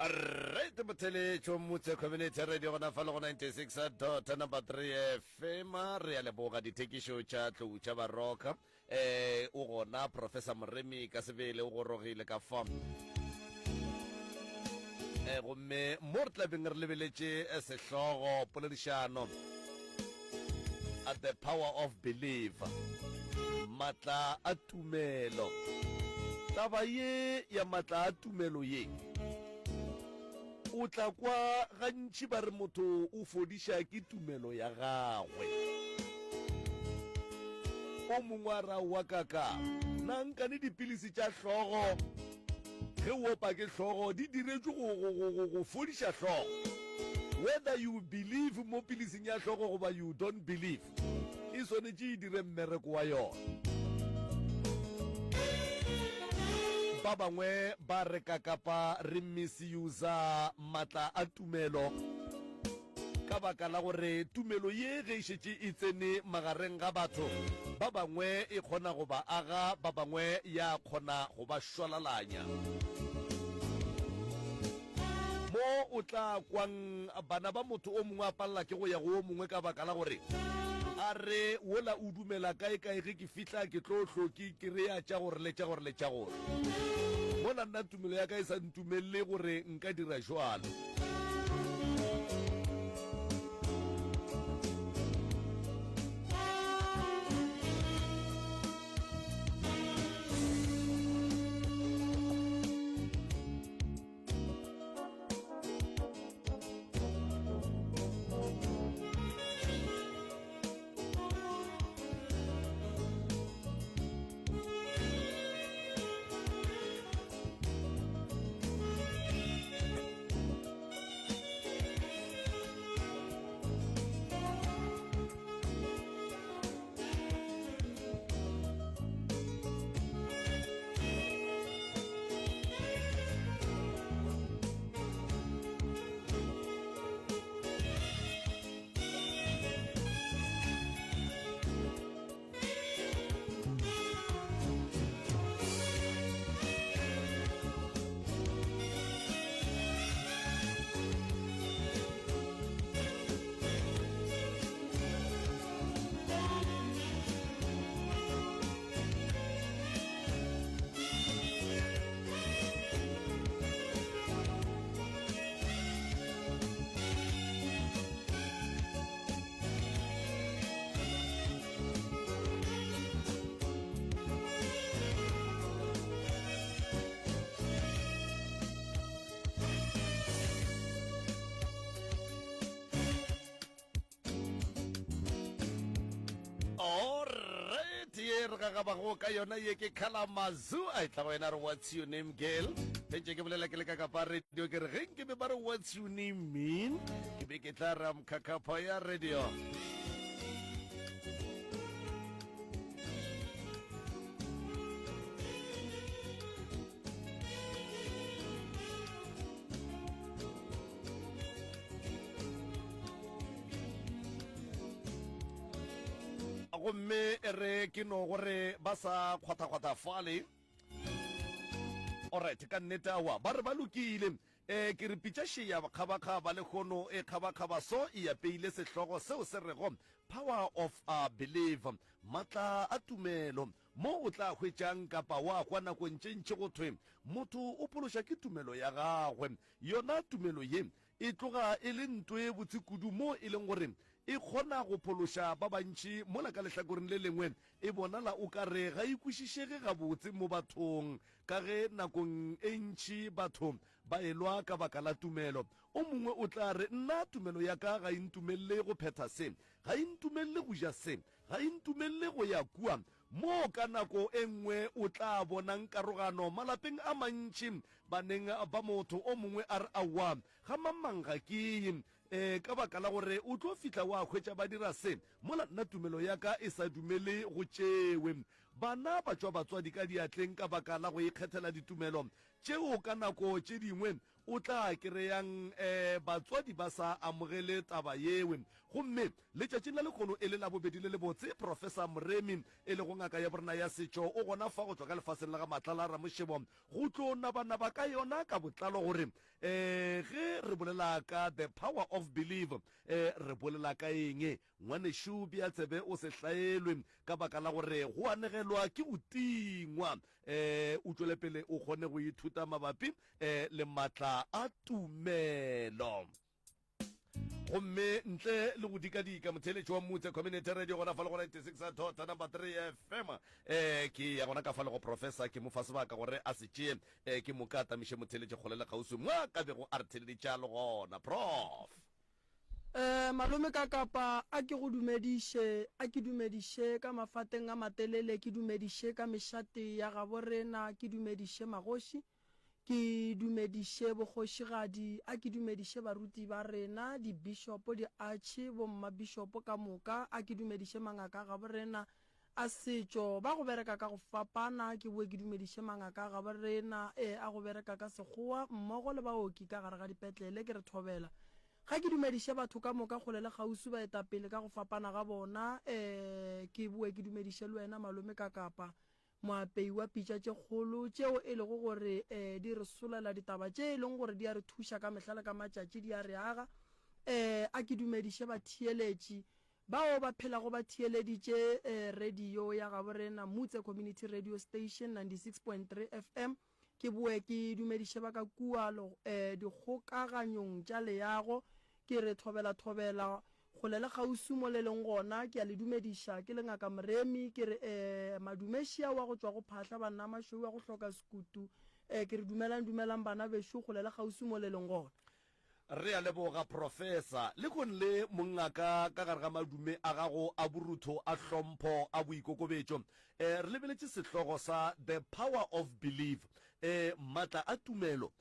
Right, Mutele, Chomutse Community Radio on Follow 96 number 3 FM, Real Boga, the Teki Show chat to Chava Rock, Ugona, Professor Mremi, Casavele, Ugorogi, like a farm. Me Mortla Binger Village as a show politician at the power of belief. Matla Atumelo. Tabaye ya matla Atumelo ye. O tla kwa gantši ba re motho o fodiša ke tumelo ya gagwe o mongwe a ra wa kaka na nkane dipilisi tša hlogo ge o opa ke hlogo di diretswe go fodiša hlogo whether you believe mo pilising ya hlogo goba you don't believe e swanetše e dire mmereko wa yona ba bangwe ba reka kapa re misuse matla a tumelo ka baka la gore tumelo ye ge šetše e tsene magareng ga batho ba bangwe e kgona go ba aga ba bangwe ya kgona go ba šwalalanya mo o tla kwang bana ba motho o mongwe a palela ke go ya go o mongwe ka baka la gore a re wola o dumela kae ge ke fihla ke tlo hloki ke re ya tša gore le tša gore le tša gore mola nna tumelo ya ka e sa ntumelele gore nka dira jwalo ga ba go ka yona ye ke Khalamazu a tla wena re what's your name girl tšhe ke bolela ke le ka pa radio ke re ge ke be ba re what's your name mean ke be ke tla ra mkhakapha ya radio gomme re ke no gore ba sa kgwatha fale alright ka nnete awa ba re ba lokile ke re pitša šea kgabakgaba le kgono e kgabakgaba so e apeile sehlogo seo se rego power of belief matla a tumelo mo o tla hwetšang kapa wa kwa nako ntšentše go thwe motho o phološa ke tumelo ya gagwe yona tumelo ye e tloga e le ntwe botse kudu mo e leng gore e kgona go phološa ba bantši mola ka lehlakoreng le lengwe e bonala o ka re ga ikwešišege gabotse mo bathong ka ge nakong e ntši batho ba elwa ka baka la tumelo o mongwe o tla re nna tumelo ya ka ga e ntumelele go phetha se ga e ntumelele go ja se ga e ntumelele go ya kua mo ka nako e nngwe o tla bonang karogano malapeng a mantši baneng ba motho o mongwe a re awa ga mamang ga ke ka baka la gore o tlo fitla wa hwetša ba dira se mola nna tumelo ya ka e sa dumele go tšewe bana ba tšwa batswadi ka diatleng ka baka la go ikgethela ditumelo tšeo ka nako tše dingwe o tla kireyang batswadi ba sa amogele taba yewe gomme letšatšing la lekgono e le la bobedi le le botse Professor Moremi e le go ngaka ya borena ya setšo o gona fa go tswa ka lefaseng la ga Matlala a Ramošebo go tlo nabanaba ka yona ka botlalo gore ge re bolela ka the power of belief re bolela ka eng ngwanešo bja tsebe o se hlaelwe ka baka la gore go anegelwa ke go tingwa o tšwele pele o kgone go ithuta mabapi le maatla a tumelo gomme ntle le go dikadika motheletši wa Motse Community Radio gona fa le go 96 number 3 FM ke ya gona ka fa le go professor ke mo fa sebaka gore a se tšee ke mo ka tamiše motheletši kgolele kgausi moa ka bego a re theleditša le gona prof malome ka kapa a ke go dumediše a ke dumediše ka mafateng a matelele ke dumediše ka mešate ya gaborena ke dumediše magoši ke dumediše bogošigadi a ke dumediše baruti ba rena di-bishopo di-archi bommabishopo ka moka a ke dumediše mangaka a gaborena a setšo ba go bereka ka go fapana ke boe ke dumediše mangaka a gaborena a go bereka ka sekgowa mmogo le baoki ka gare ga dipetlele ke re thobela ga ke dumediše batho ka moka kgole le kgausi ba etapele ka go fapana ga bona ke boe ke dumediše le wena malome ka kapa moapei wa pitša tše kgolo tšeo e lego gore di re solela ditaba tše e leng gore di a re thuša ka mehlale ka matšatši di a re aga a ke dumediše batheeletši bao ba phelago ba theeleditše radio ya gaborena Motse Community Radio Station 96.3 FM ke boe ke dumediše ba ka kua dikgokaganyong tša leago ke re thobela go le kgausi mo le leng gona ke a le dumediša ke le ngaka Moremi ke re madumešia wa go tswa go phahla banna mašweu wa go hloka sekutu ke re dumelang bana bešo go le kgausi mo le leng gona re a leboga professor le kon le mongaka ka gare ga madume a gago a borutho a hlompho a boikokobetšo re lebeletše setlogo sa the power of belief maatla a tumelo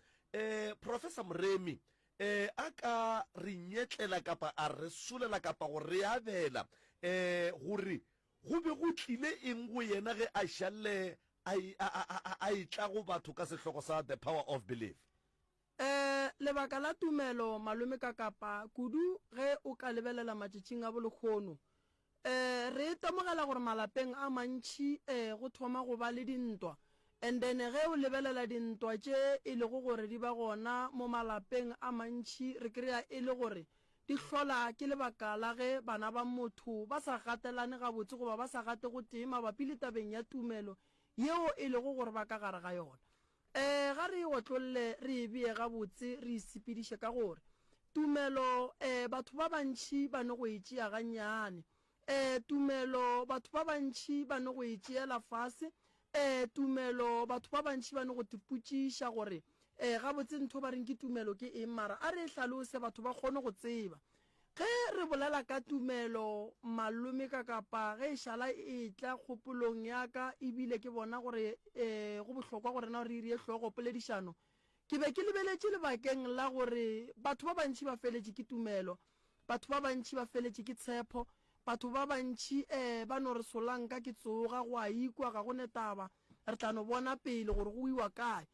Professor Moremi a ka re nyetlela kapa a re solela kapa go re abela gore go be go tlile eng go yena ge a šalle a itla go batho ka setlogo sa the power of belief lebaka la tumelo malome ka kapa kudu ge o ka lebelela matšatšing a bolekgono re temogela gore malapeng a mantši go thoma go ba le dintwa and then ge o lebelela dintwa tše e le go gore di ba gona mo malapeng a mantši re kry-a e le gore di hlola ke lebaka la ge bana ba motho ba sa gatelane gabotse goba ba sa gate go tee mabapi le tabeng ya tumelo yeo e le go gore ba ka gare ga yona ga re otlolole re e bee gabotse re isepediše ka gore tumelo batho ba bantši ba ne go e tšea gannyane tumelo batho ba bantši ba ne go e tšeela fase tumelo batho ba bantši ba ne go tipotšiša gore gabotse ntho ba reng ke tumelo ke eng mara a re e hlalose batho ba kgone go tseba ge re bolela ka tumelo malome ka kapa ge e šala e tla kgopolong yaka ebile ke bona gore go bohlokwa gore na re irie hlogo poledišano ke be ke lebeletše lebakeng la gore batho ba bantši ba feletše ke tumelo batho ba bantši ba feletše ke tshepo batho ba bantši ba no re solanka ke tsoga go a ikwa ga go netaba re tla no bona pele gore go iwa kae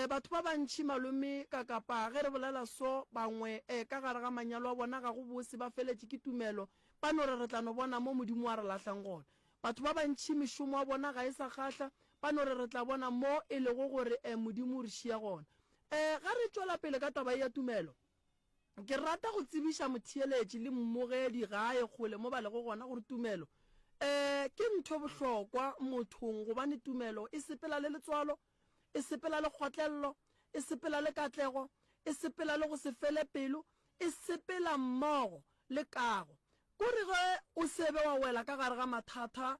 batho ba bantši malome ka kapa ge re bolela so bangwe ka gare ga manyalo a bona ga go bose ba feletše ke tumelo ba no re tla no bona mo modimo wa re lahlang gona batho ba bantši mešomo wa bona ga e sa kgahla ba no re tla bona mo e lego gore modimo o re šia gona ga re tšwela pele ka taba ya tumelo ke rata go tsebiša motheeletši le mmogedi gae kgole mo ba lego gona gore tumelo ke ntho bohlokwa mothong gobane tumelo e sepela le letswalo e sepela le kgotlello e sepela le katlego e sepela le go se fele pelo e sepela mmogo le kago kore ge o sebe wa wela ka gare ga mathata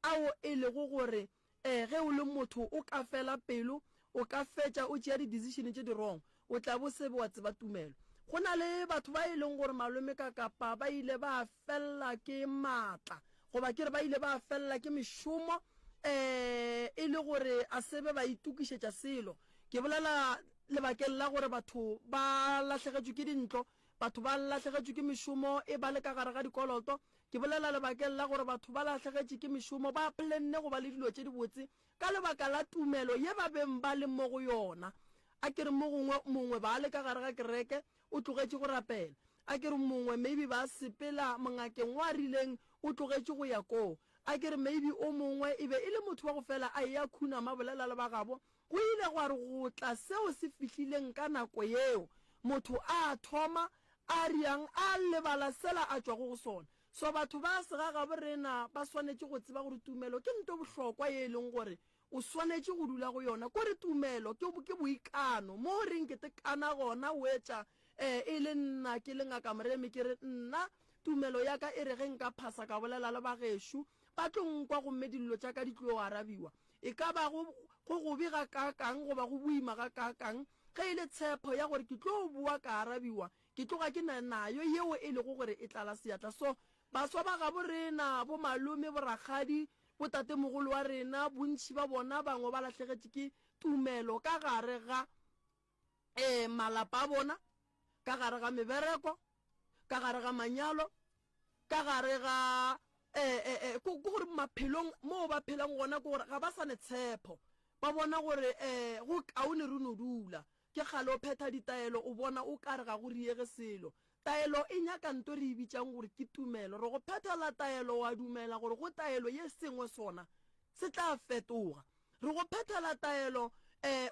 ao e lego gore ge o le motho o ka fela pelo o ka fetša o tšea di-decision tše di wrong o tla bo sebe wa tseba tumelo go na le batho ba e leng gore malome ka kapa ba ile ba fella ke maatla goba ke re ba ile ba fella ke mešomo e le gore a sebe ba itukišetša selo ke bolela lebakeng la gore batho ba lahlegetšwe ke dintlo batho ba lahlegetšwe ke mešomo e ba le ka gare ga dikoloto ke bolela lebakeng la gore batho ba lahlegetše ke mešomo ba plenne go ba le dilo tše di botse ka lebaka la tumelo ye ba beng ba le mo go yona a ke re mongwe ba le ka gare ga kereke o tlogetse go rapela a ke re mongwe maybe ba sepela mongakeng wa rileng o tlogetse go ya koo a ke re maybe o mongwe e be e le motho wa go fela a ya khuna mabolela le ba gabo go ile go re go tla seo se fihlileng ka nako yeo motho a thoma a riang a lebala sela a tswa go sona so batho ba se ga borena ba swanetse go tseba gore tumelo ke nto bohlokwa ye leng gore o swanetse go dula go yona ko re tumelo ke boikano mo reng ke te kana gona wetša e le nna ke le ngaka moreme ke re nna tumelo ya ka e re ge nka phasa ka bolela le bagešo ba tlonkwa go medillo tša ka di tlo arabiwa e ka ba go gobe ga kakang go ba go boima ga kakang ge e le tshepo ya gore ke tlo bua ka arabiwa ke tloga ke nayo yeo e le go gore e tlala seatla so baswa ba ga borena bo malome boragadi bo tatemogolo wa rena bontši ba bona bangwe ba latlhegetše ke tumelo ka gare ga malapa a bona ka gare ga mebereko ka gare ga manyalo ka gare ga ko gore maphelong mo ba phelang gona ko gore ga ba sa ne tshepo ba bona gore go kaone re no dula ke gale o phetha ditaelo o bona o ka re ga go riege selo taelo e nyaka nto re ibitsang gore ke tumelo re go phethela taelo wa dumela gore go taelo ye sengwe sona se tla fetoga re go phethela taelo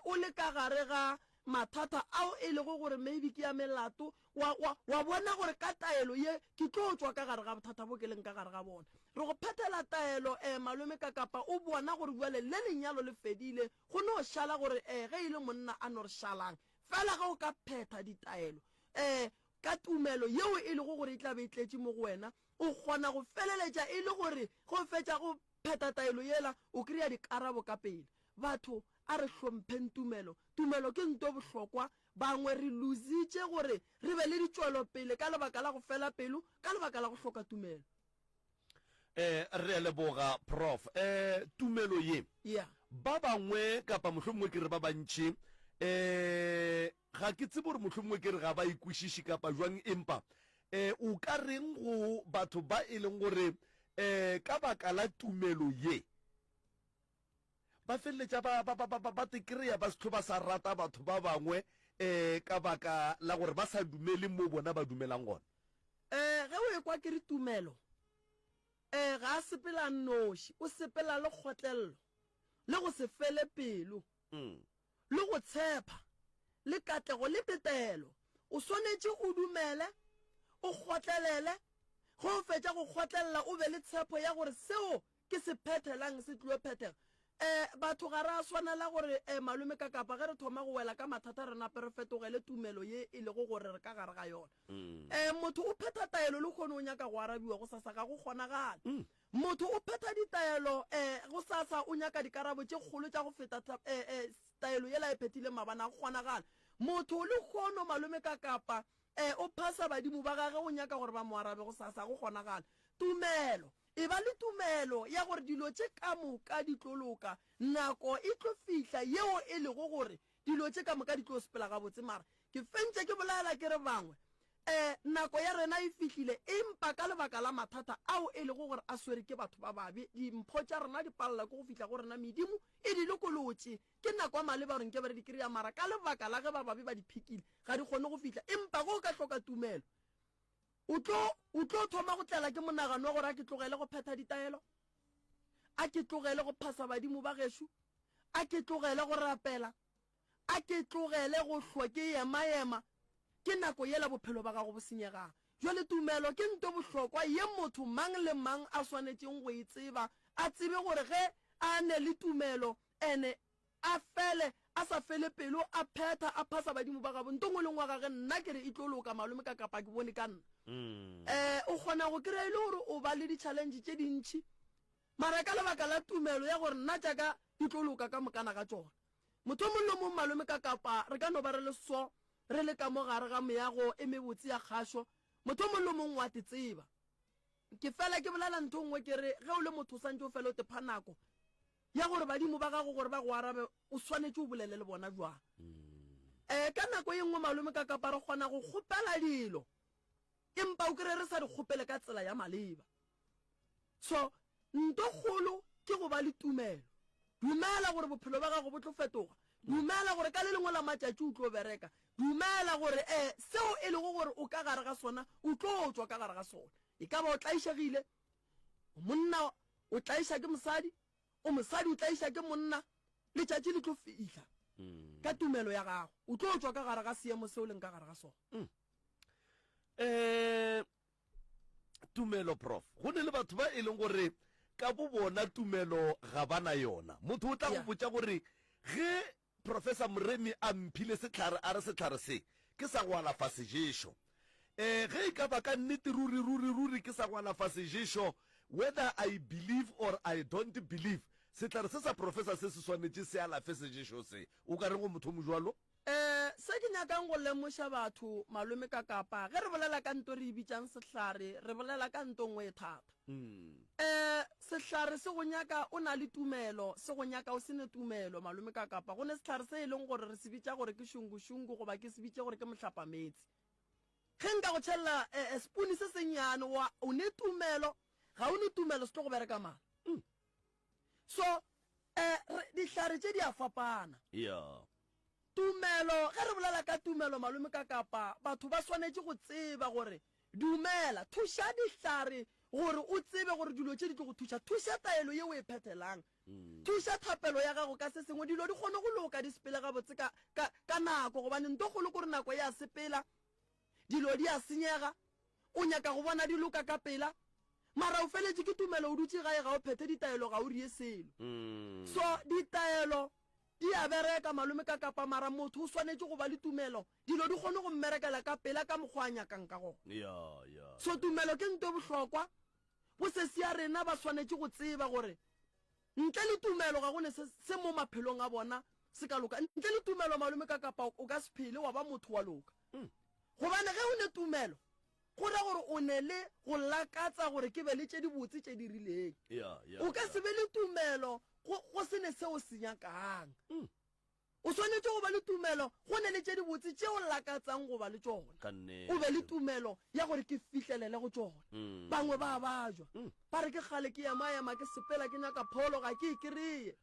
o le ka gare ga mathata ao e le go gore maybe ke ya melato wa bona gore ka taelo ye ke tlo tswa ka gare ga bothata bo ke leng ka gare ga bona re go phethela taelo malome ka kapa o bona gore buale le lenyalo le fedile go no šala gore ge e le monna a no re šalang fela ga o ka phetha ditaelo ka tumelo yeo e le go gore e tla be e tletše mo go wena o kgona go feleletša e le gore go fetša go phetha taelo yela o kry-a dikarabo ka pele batho a re hlompheng tumelo ke nto bohlokwa bangwe re lositše gore re be le ditšwelo pele ka lebaka la go fela pelo ka lebaka la go hloka tumelo re leboga prof tumelo ye ba bangwe kapa mohlomongwe ke re ba bantši ga ke tsebe gore mohlomongwe ke re ga ba ikwešiše kapa jwang empa o ka reng go batho ba e leng gore ka baka la tumelo ye ba feleletša ba tekry-a ba setho ba sa rata batho ba bangwe ka baka la gore ba sa dumele mo bona ba dumelang gona ge o ekwa ke re tumelo ga a sepela noši o sepela le kgotlelelo le go se fele pelo le go tshepa le katlego le petelo o swanetše o dumele o kgotlelele go fetša go kgotlelela o be le tshepo ya gore seo ke se phethelang se tlo phethega batho ga re a swanela gore malome ka kapa ge re thoma go wela ka mathata re nape re fetogele tumelo ye e le go gore re ka gare ga yona motho o phetha taelo le kgone o nyaka go arabiwa go sasa ga go kgonagala motho o phetha ditaelo go sasa o nyaka dikarabo tše kgolo tša go feta taelo yela e phethile mabana a go kgonagala motho le kgono malome ka kapa o phasa badimo ba gage o nyaka gore ba mo arabe go sasa go kgonagala tumelo e ba le tumelo ya gore dilo tše ka moka di tlo loka nako e tlo fihla yeo e le go gore dilo tše ka moka di tlo sepela ga botse mara ke fentse ke bolela ke re bangwe nako ya rena e fihlile empa ka lebaka la mathata ao e le go gore a swere ke batho ba babe dimpho tša rena di palela ko go fihla go rena medimo e di lokolotše ke nako a maleba goreng ke bare di kry-a mara ka lebaka la ge ba babe ba di phikile ga di kgone go fihla empa go ka hloka tumelo o tlo thoma go tlela ke monagano wa gore a ke tlogele go phetha ditaelo a ke tlogele go phasa badimo ba gešo a ke tlogele go rapela a ke tlogele go hlwa ke ema ke nako yela bophelo ba gago bo senyegang jwale tumelo ke nto bohlokwa ye motho mang le mang a swanetšeng go e tseba a tsebe gore ge a ne le tumelo ene a fele a sa fele pelo a phetha a phasa badimo ba gabo ntongwe le ngwa gage nna ke re e tlo loka malome ka kapa ke bone ka nna o kgona go kry-a e le gore o ba le di-challenge tše dintšhi mara ka lebaka la tumelo ya gore nna jaaka di tlo loka ka mokana ga tsona motho o mong le mong malome ka kapa re ka no ba re le so re le ka mo gare ga meago e mebotse ya kgašo motho o mong le mong wa te tseba ke fela ke bolela ntho nngwe ke re ge o le motho o santse o fela o tepha nako ya gore badimo ba gago gore ba go arabe o swanetse o bolele le bona jwang ka nako e nngwe malome ka kapa re kgona go kgopela dilo empa o kry re sa di kgopele ka tsela ya maleba so nto kgolo ke go ba le tumelo dumela gore bophelo ba gago bo tlo fetoga dumela gore ka le lengwe la matšatši o tlo bereka dumela gore seo e lego gore o ka gare ga sona o tlo tswa ka gare ga sona e ka ba o tlaišegile monna o tlaiša ke mosadi o mosadi o tlaiša ke monna letšatši le tlo fitlha ka tumelo ya gago o tlo tswa ka gare ga seemo seo leng ka gare ga sona tumelo prof go ne le batho ba e leng gore ka bo bona tumelo ga bana yona motho o tla go botsa gore ge professor Moremi a mphile setlhare a re setlhare se ke sa go alafa seješo ge e ka ba ka nnete ruri ke sa go alafa seješo whether I believe or I don't believe setlhare se sa professor se se swanetše se alafe seješo se o ka reng go motho mojwalo se ke nyakang go lemoša batho malome ka kapa ge re bolela ka nto re e bitsang setlhare re bolela ka nto ngwe e thata setlhare se go nyaka o na le tumelo se go nyaka o sene tumelo malome ka kapa go ne setlhare se e leng gore re se bitša gore ke šungu goba ke se bitše gore ke mohlapametsi ge nka go tšhelela spoone se senyane o ne tumelo ga o ne tumelo se tlo go bereka mana so ditlhare tše di a fapana tumelo ge re bolela ka tumelo malome ka kapa batho ba swanetše go tseba gore dumela thuša ditlhare gore o tsebe gore dilo tše di tlo go thuša thuša taelo ye o e phethelang thuša thapelo ya gago ka se sengwe dilo di kgone go loka di sepele gabotse ka nako gobane nto golo kore nako ya sepela dilo di a senyega o nyaka go bona di loka ka pela mara o feletše ke tumelo o dutse gae ga o phethe ditaelo ga o rie selo so ditaelo di a bereka malome ka kapa mara motho o swanetše go ba le tumelo dilo di kgone go mmerekela ka pela ka mokgwa a nyakang ka gona so tumelo ke nto bohlokwa bo sesi ya rena ba swanetše go tseba gore ntle le tumelo ga gone se mo maphelong a bona se ka loka ntle le tumelo malome ka kapa o ka se phele wa ba motho wa loka gobane ge o ne tumelo go ra gore o ne le go lakatsa gore ke be le tše di botse tše di rileng o ka se be le tumelo go se ne seo se nyakang o swanetše go ba le tumelo go ne le tše di botse tšeo lakatsang go ba le tšona o be le tumelo ya gore ke fihlelele go tšona bangwe ba bajwa ba re ke kgale ke ema ke sepela ke nyaka pholo ga ke e kry-e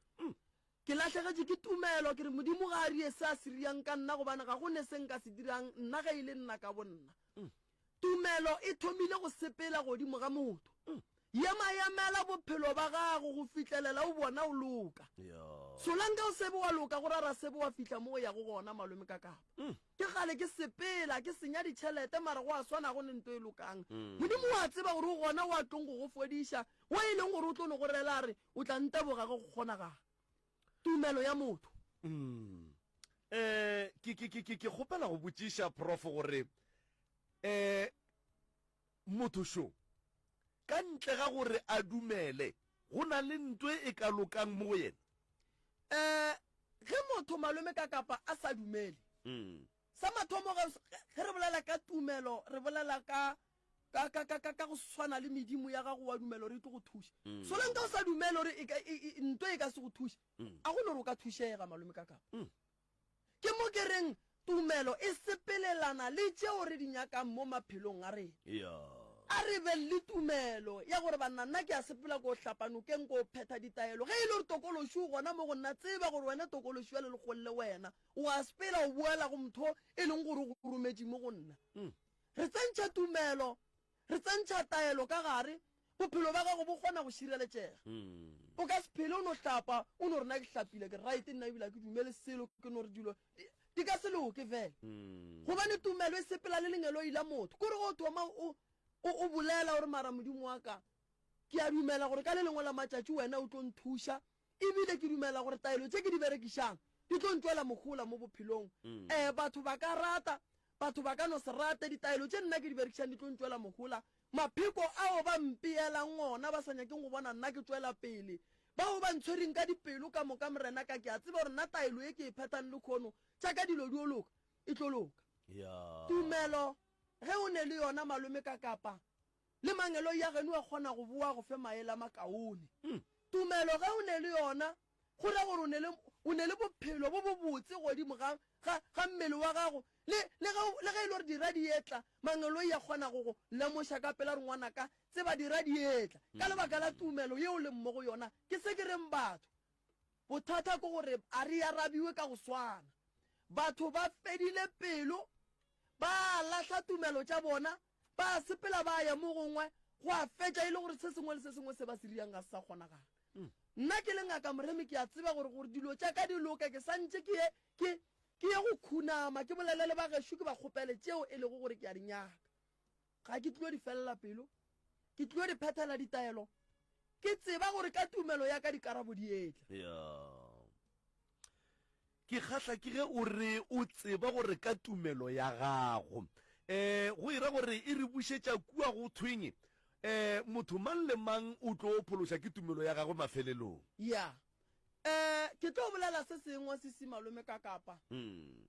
ke latlhegetše ke tumelo ke re modimo ga a rie se a se riang ka nna gobane ga go ne se nka se dirang nna ga ile nna ka bonna tumelo e thomile go sepela godimo ga motho yemela bophelo ba gago go fitlhelela o bona o loka solanka o sebe wa loka go rara sebe wa fitlha mo ya go gona malome ka kapa ke gale ke sepela ke senya ditšhelete mara go a swana go ne nto e lokang modimo wa tseba gore o gona wa tlong go go fodiša wa e leng gore o tlo no go rela re o tla nteboga go kgonaga tumelo ya motho ke kgopela go botšiša prof gore motho šo ka ntle ga gore a dumele go na le ntwe e ka lokang mo go yena ge motho malome ka kapa a sa dumele sa mathomo ge re bolela ka tumelo re bolela ka go swana le medimo ya gago wa dumelo re tlo go thuša solanka o sa dumele gore ntwe e ka se go thuša a go ne gore o ka thušega malome ka kapa ke mo ke reng tumelo e sepelelana le tšeo re di nyakang mo maphelong a rena a re be le tumelo ya gore banna nna ke a sepela ko hlapanokeng ko phetha ditaelo ge e le gore tokološo gona mo go nna tseba gore wena tokološo ya le legolle wena o a sepela o boela go motho e leng gore go rometše mo go nna re tsentšha tumelo re tsentšha taelo ka gare bophelo ba gago bo kgona go šireletšega o ka se phele o no hlapa o no rena ke hlapile ke right nna ebila ke dumele selo ke no re dilo di ka se loke fela gobane tumelo e sepela le lengelo ila motho kore go thoma o bolela gore mara modimo wa ka ke a dumela gore ka le lengwe la matšatši wena o tlo nthuša ebile ke dumela gore taelo tše ke di berekišang di tlo ntwela mogola mo bophelong batho ba ka rata batho ba ka no se rate ditaelo tše nna ke di berekišang di tlo ntwela mogola mapheko ao ba mpeelang ona ba sa nyakeng go bona nna ke tswela pele bao ba ntshwereng ka dipelo ka moka morena ka ke a tseba gore nna taelo e ke e phethang le kgono tša ka dilo di o loka e tlo loka tumelo ge o ne le yona malome ka kapa le mangelo ya geno a kgona go boa go fe maele a makaone tumelo ge o ne le yona go ra gore o ne le bophelo bo bo botse godimo ga mmele wa gago le ge e le gore dira dietla mangelo ya kgona go lemoša ka pela re ngwanaka tseba dira dietla ka lebaka la tumelo yeo le mmogo yona ke se ke reng batho bothata ko gore a re arabiwe ka go swana batho ba fedile pelo ba lahla tumelo tša bona ba sepela ba ya mo gongwe go a fetša ile gore se sengwe le se sengwe se ba se riang ga se sa kgonagala nna ke le ngaka moremi ke a tseba gore dilo tša ka di loka ke santse ke ye go khunama ke bolele le ba gešo ke ba kgopele tšeo e lego gore ke a di nyaka ga ke tlilo di felela pelo ke tlilo di phethela ditaelo ke tseba gore ka tumelo ya ka dikarabo di etla ke kgatla ke ge o re o tseba gore ka tumelo ya gago go ira gore e re bušetša kua go thweng motho mang le mang o tlo phološa ke tumelo ya gagwe mafelelong ke tlo bolela se sengwe se se malome ka kapa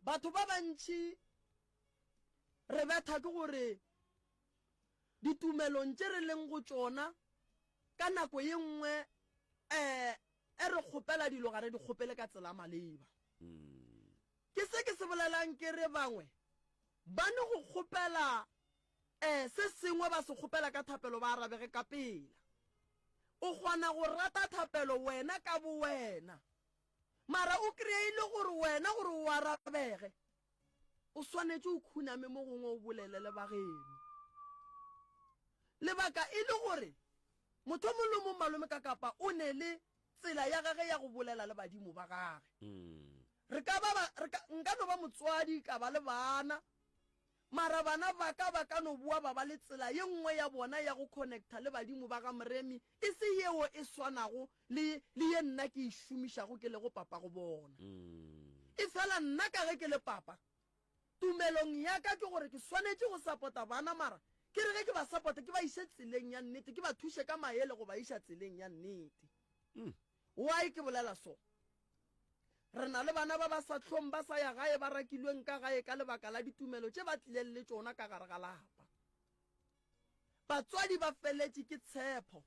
batho ba bantši re betha ke gore ditumelong tše re leng go tšona ka nako ye nngwe e re kgopela dilo ga re di kgopele ka tsela maleba ke se ke se bolelang ke re bangwe ba ne go kgopela se sengwe ba se kgopela ka thapelo ba arabege ka pela o kgona go rata thapelo wena ka bo wena mara o kry-ile gore wena gore o arabege o swanetse o khuname mo gongwe o bolele le bageno lebaka e le gore motho mo le mo malome ka kapa o ne le tsela ya gage ya go bolela le badimo ba gage nka no ba motswadi ka ba le bana mara bana ba ka no bua ba le tsela ye nngwe ya bona ya go connecta le badimo ba ga moremi e se yeo e swanago le ye nna ke e šomišago ke le go papa go bona e fela nna ka ge ke le papa tumelong ya ka ke gore ke swanetse go support-a bana mara ke re ge ke ba support ke ba ishe tseleng ya nnete ke ba thushe ka maele go ba isha tseleng ya nnete why ke bolela so re na le bana ba ba sa tlhong ba sa ya gae ba rakilweng ka gae ka lebaka la ditumelo tše ba tlileng le tšona ka gare ga lapa batswadi ba feletše ke tshepo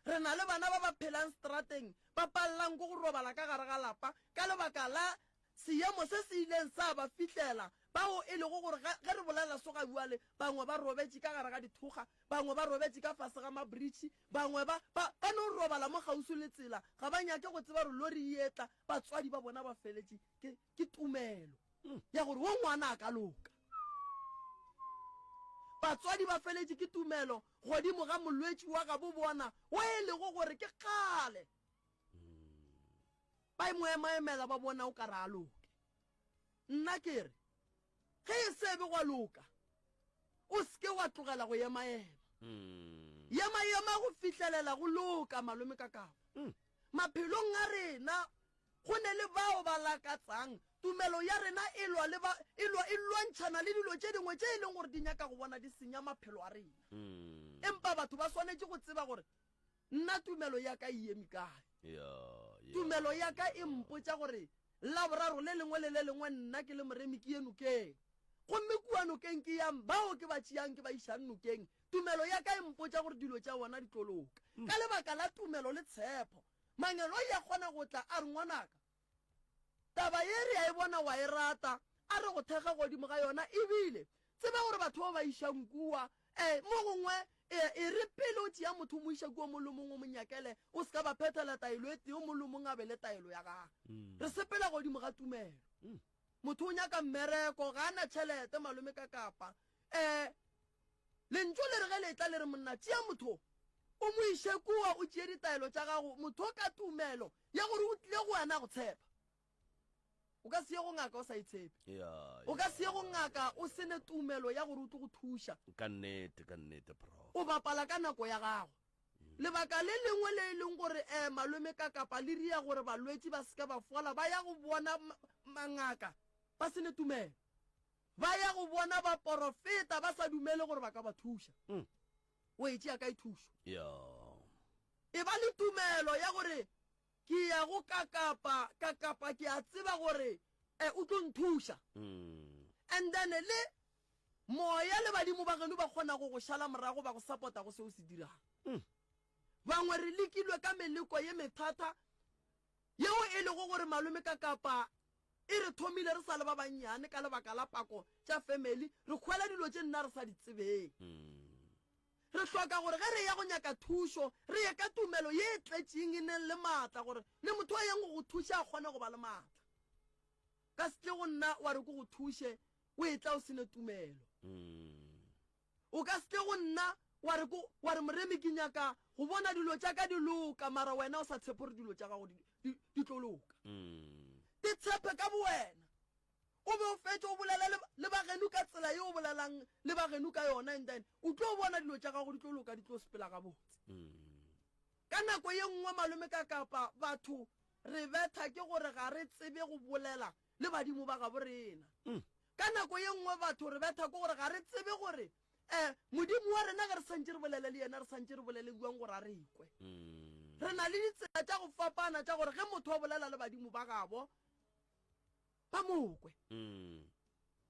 re na le bana ba ba phelang strateng ba pallang go robala ka gare ga lapa ka lebaka la seemo se se ileng sa ba fitlela bao e lego gore ge re bolela so ga buale bangwe ba robetše ka gare ga dithuga bangwe ba robetše ka fase ga mabridge bangwe ba no robala mo gausu le tsela ga ba nyake go tseba re lori etla batswadi ba bona ba feletše ke tumelo ya gore wo ngwana a ka loka batswadi ba feletše ke tumelo godimo ga molwetši wa ga bo bona o e lego gore ke kgale ba moemaemela ba bona o ka re a loke nna ke re ge e sebe gwa loka o seke wa tlogela go emaema go fihlelela go loka malome ka kapa maphelong a rena go ne le bao ba lakatsang tumelo ya rena e lwantšhana le dilo tše dingwe tše e leng gore di nyaka go bona di senya maphelo a rena empa batho ba swanetse go tseba gore nna tumelo ya ka e eme kae tumelo ya ka e mpotša gore laboraro le lengwe le le lengwe nna ke le moremi ke ye nokeng gomme kua nokeng ke yang bao ke ba tšeang ke ba išang nokeng tumelo ya ka e mpotša gore dilo tša bona di tloloka ka lebaka la tumelo le tshepo mangelo ya kgona go tla a re ngwanaka taba ye re a e bona wa e rata a re go thekga godimo ga yona ebile tseba gore batho ba ba išang kua mo gongwe e re pele o tšea motho mo iša kua molomong o monyakele o se ka ba phethela taelo e teo molomong a be le taelo ya gage re sepela godimo ga tumelo motho o nyaka mmereko ga ana tšhelete malome ka kapa lentso le re ge le tla le re monna tšea motho o mo iše kua o tšee ditaelo tša gago motho ka tumelo ya gore o tlile go wena go tshepa o ka se ye go ngaka o sa itshepe o ka se ye go ngaka o sene tumelo ya gore o tlo go thuša ka nnete bro o bapala ka nako ya gago lebaka le lengwe le e leng gore malome ka kapa le ria gore balwetši ba seka ba fola ba ya go bona mangaka ba sene tumelo ba ya go bona baporofeta ba sa dumele gore ba ka ba thuša o e tšea ka e thušo e ba le tumelo ya gore ke ya go ka kapa ke a tseba gore o tlo nthuša and then le moya le badimo ba geno ba kgona go šala morago ba go support-a go se o se dirang bangwe re lekilwe ka meleko ye methata yeo e lego gore malome ka kapa e re thomile re sa le ba bannyane ka lebaka la pako tša family re kgwela dilo tše nna re sa di tsebeng re re hloka gore ge re ya go nyaka thušo re ye ka tumelo ye tletšeng e neng le maatla gore le motho a yang go thuša a kgone go ba le maatla ka se tle go nna wa re ko go thuše o e tla o sene tumelo o ka se tle go nna wa re moremi ke nyaka go bona dilo tša ka di loka mara wena o sa tshepe gore dilo tša gago di tlo loka di tshepe ka bowena o be o fetse o bolela le bageno ka tsela ye o bolelang le bageno ka yona and then o tlo bona dilo tša gago di tlo loka di tlo sepela ga botse ka nako ye nngwe malome ka kapa batho re betha ke gore ga re tsebe go bolela le badimo ba gabo rena ka nako ye nngwe batho re betha ke gore ga re tsebe gore modimo wa rena ge re santse re bolele le yena re santse re bolele buang gore a re ikwe re na le ditsela tša go fapana tša gore ge motho a bolela le badimo ba gabo ba mokwe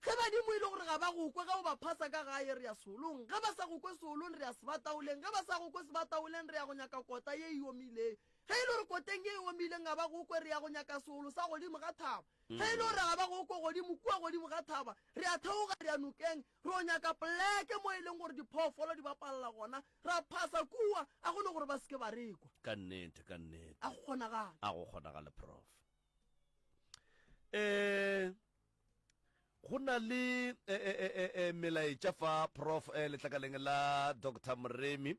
ge badimo ile gore ga ba go kwe ge o ba phasa ka gae re ya solong ge ba sa go kwe solong re ya sebataoleng ge ba sa go kwe sebataoleng re ya go nyaka kota ye e omileng ge e le gore koteng ye e omileng ga ba go kwe re ya go nyaka solo sa godimo ga thaba ge e le gore ga ba go kwe godimo kua godimo ga thaba re a theoga re ya nokeng re o nyaka poleke mo e leng gore diphoofolo di bapalela gona ra phasa kua a gone gore ba seke ba rekwa ka nnete a go kgonagale a go kgonagale prof go na le melaetša fa prof letlakaleng la Dr. Moremi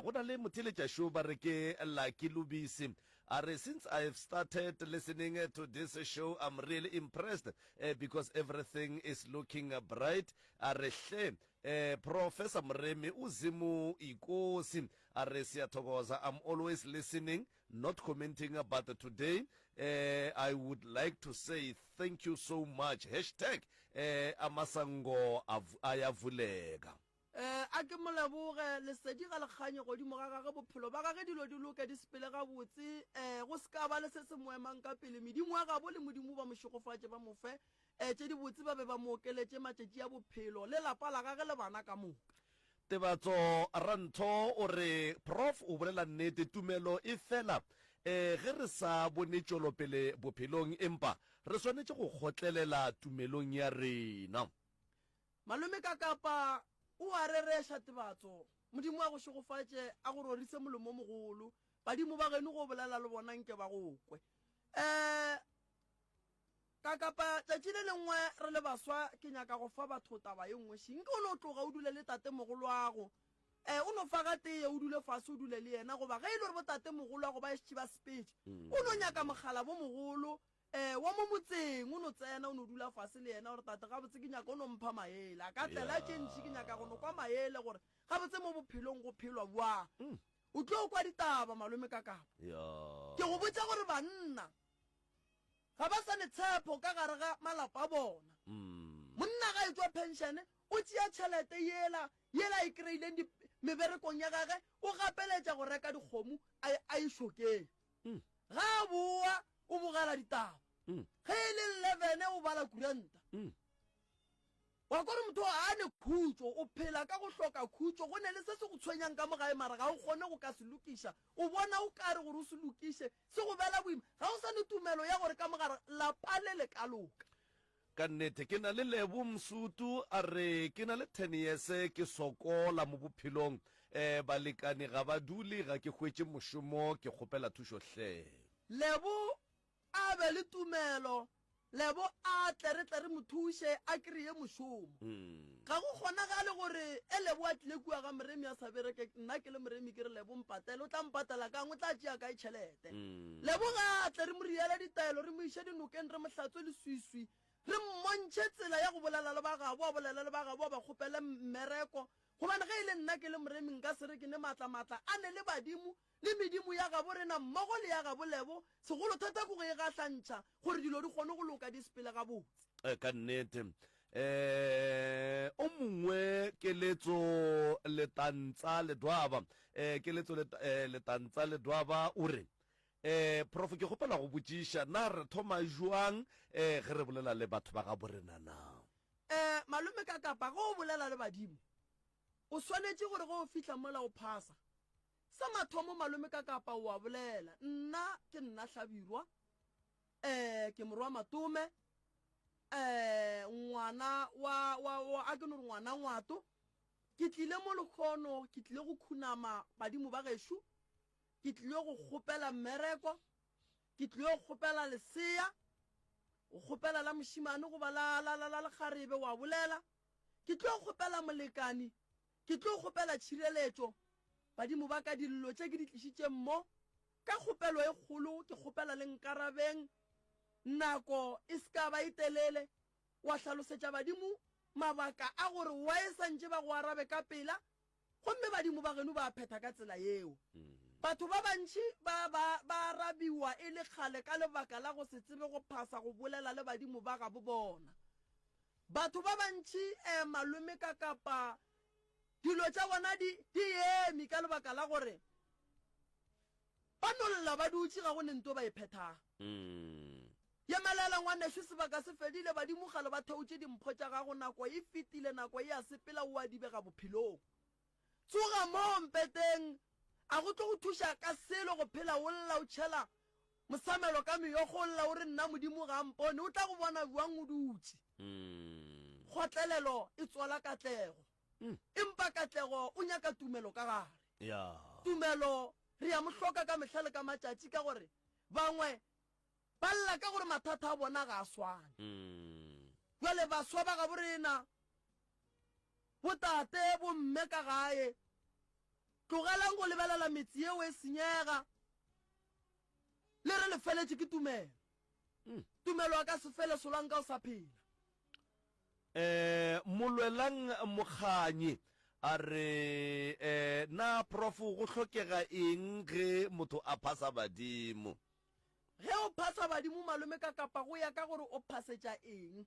go na le motheletša šo ba re ke Lucky Lubisi a re since I have started listening to this show I'm really impressed because everything is looking bright a re hle Professor Moremi uzimu ikosi a re siyathokoza I'm always listening not commenting but today I would like to say thank you so much #amasango ayavuleka a ke moleboge lesedi ga lekganye godimo ga gage bophelo ba gage dilo di loke di sepele ga botse go se ka ba le se se moemang ka pele medimo a gabo le modimo ba mošogofatše ba mofe tše di botse ba be ba mookeletše matšatši ya bophelo le lapa la gage le bana ka moka tebatso rantho o re prof o bolela nnete tumelo e fela ge re sa bone tšwelopele bophelong empa re swanetše go kgotlelela tumelong ya rena malome ka kapa o a rereša tebatso modimo a go šogofatše a go rorise molemo mogolo badimo ba geno go bolela le bona nke ba go kwe ka kapa tšatši le lengwe re le baswa ke nyaka go fa batho taba ye nngwe šenke o ne o tloga o dule le tate mogolo wago o no fa ga teye o dule fase o dule le yena goba ge e le gore bo tate mogolo wago ba ešitše ba sepedi o no nyaka mogala bo mogolo wa mo motseng o no tsena o no dula fase le yena gore tate gabotse ke nyaka o no mpha maele a ka tlela tše ntši ke nyaka go no kwa maele gore gabotse mo bophelong go phelwa boang o tlo o kwa ditaba malome ka kapa ke go botsa gore banna ga ba sa ne tshepo ka gare ga malapa a bona monna ga e tswa penšene o tšea tšhelete yela e kry-ileng meberekong ya gage o gapeletša go reka dikgomo a e šokeng ga a boa o bogela ditaba ge e le 11 o bala kuranta wa kore motho a ne khutso o phela ka go hloka khutso go ne le se se go tshwenyang ka mogae mara ga o kgone go ka se lokiša o bona o kare gore o se lokiše se go bela boima ga o sa ne tumelo ya gore ka mogare lapa le le ka loka ka nnete ke na le Lebo Msutu a re ke na le 10 years ke sokola mo bophelong balekane ga ba dule ga ke hwetše mošomo ke kgopela thušo hle Lebo a be le tumelo Lebo a tle re mothuše a kreye mošomo ga go kgonagale gore Lebo a tlile kua ga moremi a sa bereke nna ke le moremi ke re Lebo mpatele o tla mpatela kang o tla tšea kae tšhelete Lebo ga tle re mo riele ditaelo re mo iše dinokeng re mohlatswe le swiswi re mmontšhe tsela ya go bolela le ba gabo a bolela le ba gabo ba kgopele mmereko gobane ge e le nna ke le moremi nka se re ke ne maatla a ne le badimo le medimo ya gabo rena mmogo le ya gabo Lebo segolo thata ko go e gahlantšha gore dilo di kgone go loka di sepele ga botse ka nnete o mongwe keletso letantsa ledwaba keletso letantsa ledwaba o re prof ke gopela go botšiša na re thoma jwang ge re bolela le batho ba ga borena na malome ka kapa go o bolela le badimo o swanetše gore go o fihla mola o phasa sa mathomo malome ka kapa o a bolela nna ke nna Hlabirwa ke morwa Matome ngwana wa a ke no re ngwana ngwato ke tlile mo lekgono ke tlile go khunama badimo ba gešo ke tlile go kgopela mmereko ke tlile go kgopela lesea o kgopela la mošimane goba la lekgarebe wa bolela ke tlile go kgopela molekani ke tlile go kgopela tšhireletšo badimo ba ka dillo tše ke di tlišitše mmo ka kgopelo e kgolo ke kgopela le nkarabeng nako e ska ba itelele wa hlalosetša badimo mabaka a gore wa e santše ba go arabe ka pela gomme badimo ba geno ba phetha ka tsela yeo batho ba bantši ba arabiwa e le kgale ka lebaka la go se tsebe go phasa go bolela le badimo ba gabo bona batho ba bantši malome ka kapa dilo tša bona di eme ka lebaka la gore ba nolla ba dutše ga go nento ba e phethang ye malela ngwaneso sebaka se fedile badimo gale ba theotše dimpho tša gago nako e fetile nako e a sepela o a dibega bophelong tsoga mo mpeteng a go tlo go thuša ka selo go phela o lla o tšhela mosamelo ka meyogo o lla o re nna modimo ga mpone o tla go bona buang o dutše kgotlelelo e tswala katlego empa katlego o nyaka tumelo ka gare tumelo re ya mohloka ka mehlale ka matšatši ka gore bangwe ba lla ka gore mathata a bona ga a swane jale baswa ba ga borena botate bomme ka gae tlogelang go lebelela metsi eo e senyega le re le feletše ke tumelo tumelo a ka se fele solwang ka o sa phela molwelang mokganyi a re na prof go hlokega eng ge motho a phasa badimo ge o phasa badimo malome ka kapa go ya ka gore o phasetša eng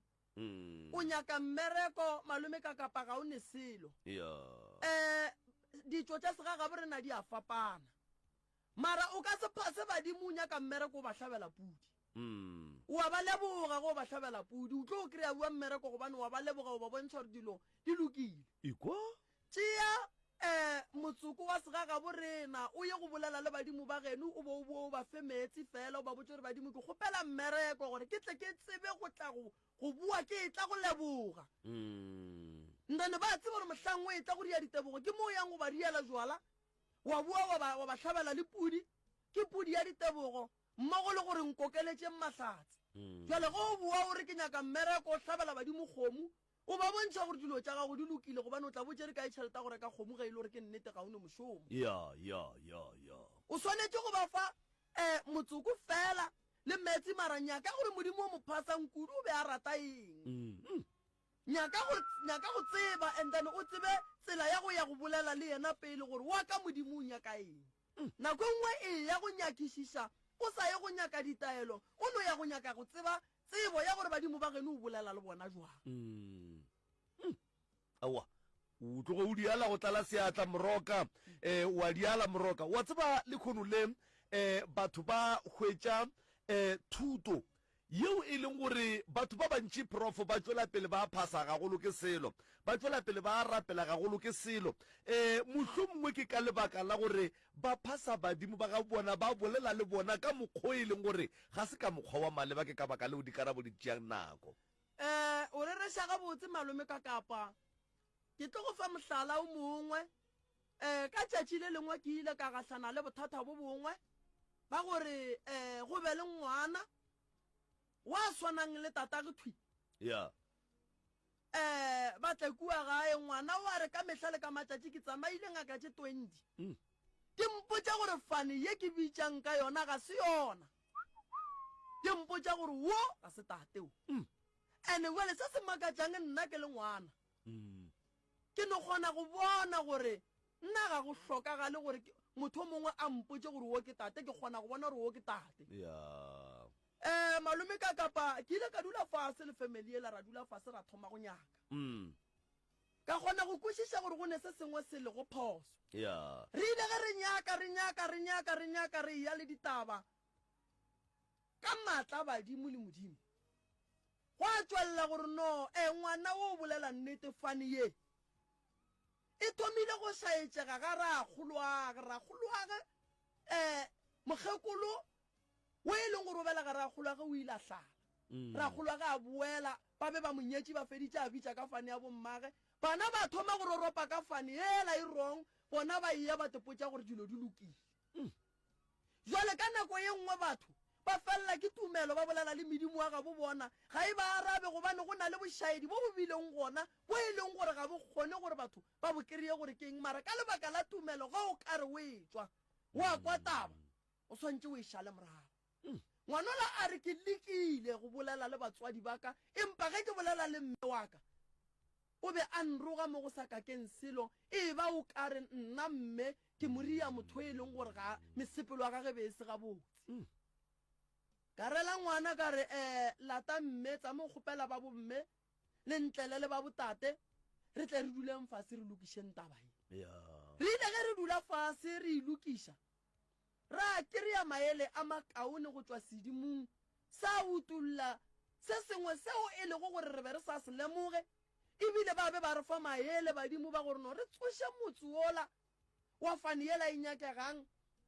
o nyaka mmereko malome ka kapa ga o ne selo ditšo tša segaga borena di a fapana mara o ka se phase badimo o nyaka mmereko o ba hlabela pudi wa ba leboga go ba hlabela pudi o tlo o kry-a bua mmereko gobane wa ba leboga o ba bontšha gore dilo di lokile ikwa tšea motsoko wa segaga borena o ye go bolela le badimo ba geno o bo o ba fe metsi fela o ba botse gore badimo ke kgopela mmereko gore ke tle ke tsebe go tla go bua ke tla go leboga ntane ba tsebe gore mohlang o e tla go dia ditebogo ke moo yang go ba diela jwala wa bua wa ba hlabela le pudi ke pudi ya ditebogo mmogo le gore nkokeletše mahlatse jale go o bua o re ke nyaka mmereko o hlabela badimo kgomo o ba bontšha gore dilo tša gago di lokile gobane o tla botse re ka e tšheleta gore ka kgomo ga e le gore ke nnete ga o ne mošomo o swanetše go ba fa motsoko fela le metsi maranyaka gore modimo o mo phasang kudu o be a rata eng nyaka go tseba and then o tsebe tsela ya go bolela le yena pele gore wa ka modimo o nyaka eng nako nngwe e ya go nyakišiša o sa ye go nyaka ditaelo o no ya go nyaka go tseba tsebo ya gore badimo ba geno o bolela le bona jwang awa o tlogo o diala go tlala seatla moroka wa diala moroka wa tseba le kgono le batho ba hwetša thuto yeo e leng gore batho ba bantši prof ba tšwela pele ba phasa gagolo ke selo ba tšwela pele ba rapela gagolo ke selo mohlomongwe ke ka lebaka la gore ba phasa badimo ba ga bona ba bolela le bona ka mokgwa e leng gore ga se ka mokgwa wa maleba ke ka baka leo dikarabo di tšeang nako o rereša gabotse malome ka kapa ke tlo go fa mohlala o mongwe ka tšatši le lengwe ke ile ka gahlana le bothata bo bongwe ba gore go be le ngwana wa swanang le tatagethwi ba tla kua gae ngwana wa re ka mehla le ka matšatši ke tsamaile ngaka tše 20 di mpotša gore fane ye ke bitšang ka yona ga se yona di mpotša gore wo ga se tateo ande wele se se makatšang nna ke le ngwana ke no kgona go bona gore nna ga go hlokagale gore motho mongwe a mpotše gore wo ke tate ke kgona go bona gore wo ke tate malome ka kapa ke ile ka dula fase le family ela ra dula fase ra thoma go nyaka ka kgona go kwešiša gore go ne se sengwe se le go phoso re ile ge re nyaka re ya le ditaba ka matla badimo le modimo go a tswelela gore no ngwana o bolela nnete fane ye e thomile go šaetšega ga ragolwage mokgekolo o e leng gore o bela ga ragolwage o ile a hlala ragolwage a boela ba be ba monyetši ba feditše a bitša ka fane ya bommage bana ba thoma go roropa ka fane ela e wrong bona ba iya ba tepotsa gore dilo di lokile jwale ka nako ye nngwe batho ba fella ke tumelo ba bolela le medimo wa ga bo bona ga e ba arabe gobane go na le bošaedi bo bo bileng gona bo e leng gore ga bo kgone gore batho ba bo kry-e gore ke eng mara ka lebaka la tumelo ga o ka re o e tswa wa kwa taba o swantse o e šale morago ngwanola a re ke lekile go bolela le batswadi baka empa ge ke bolela le mme wa ka o be a nroga mo go sa kakeng selo e ba o ka re nna mme ke moria motho e leng gore ga mesepelo wa gage be e se gabotse ka rela ngwana ka re lata mme tsa mo kgopela ba bo mme le ntlele le ba botate re tle re duleng fase re lokišeng tabae re ile ge re dula fase re ilokiša ra kry-a maele a makaone go tswa sedimong sa utulla se sengwe seo e lego gore re be re sa se lemoge ebile ba be ba re fa maele badimo ba gore no re tsoše motse ola wa fane ela e nyakegang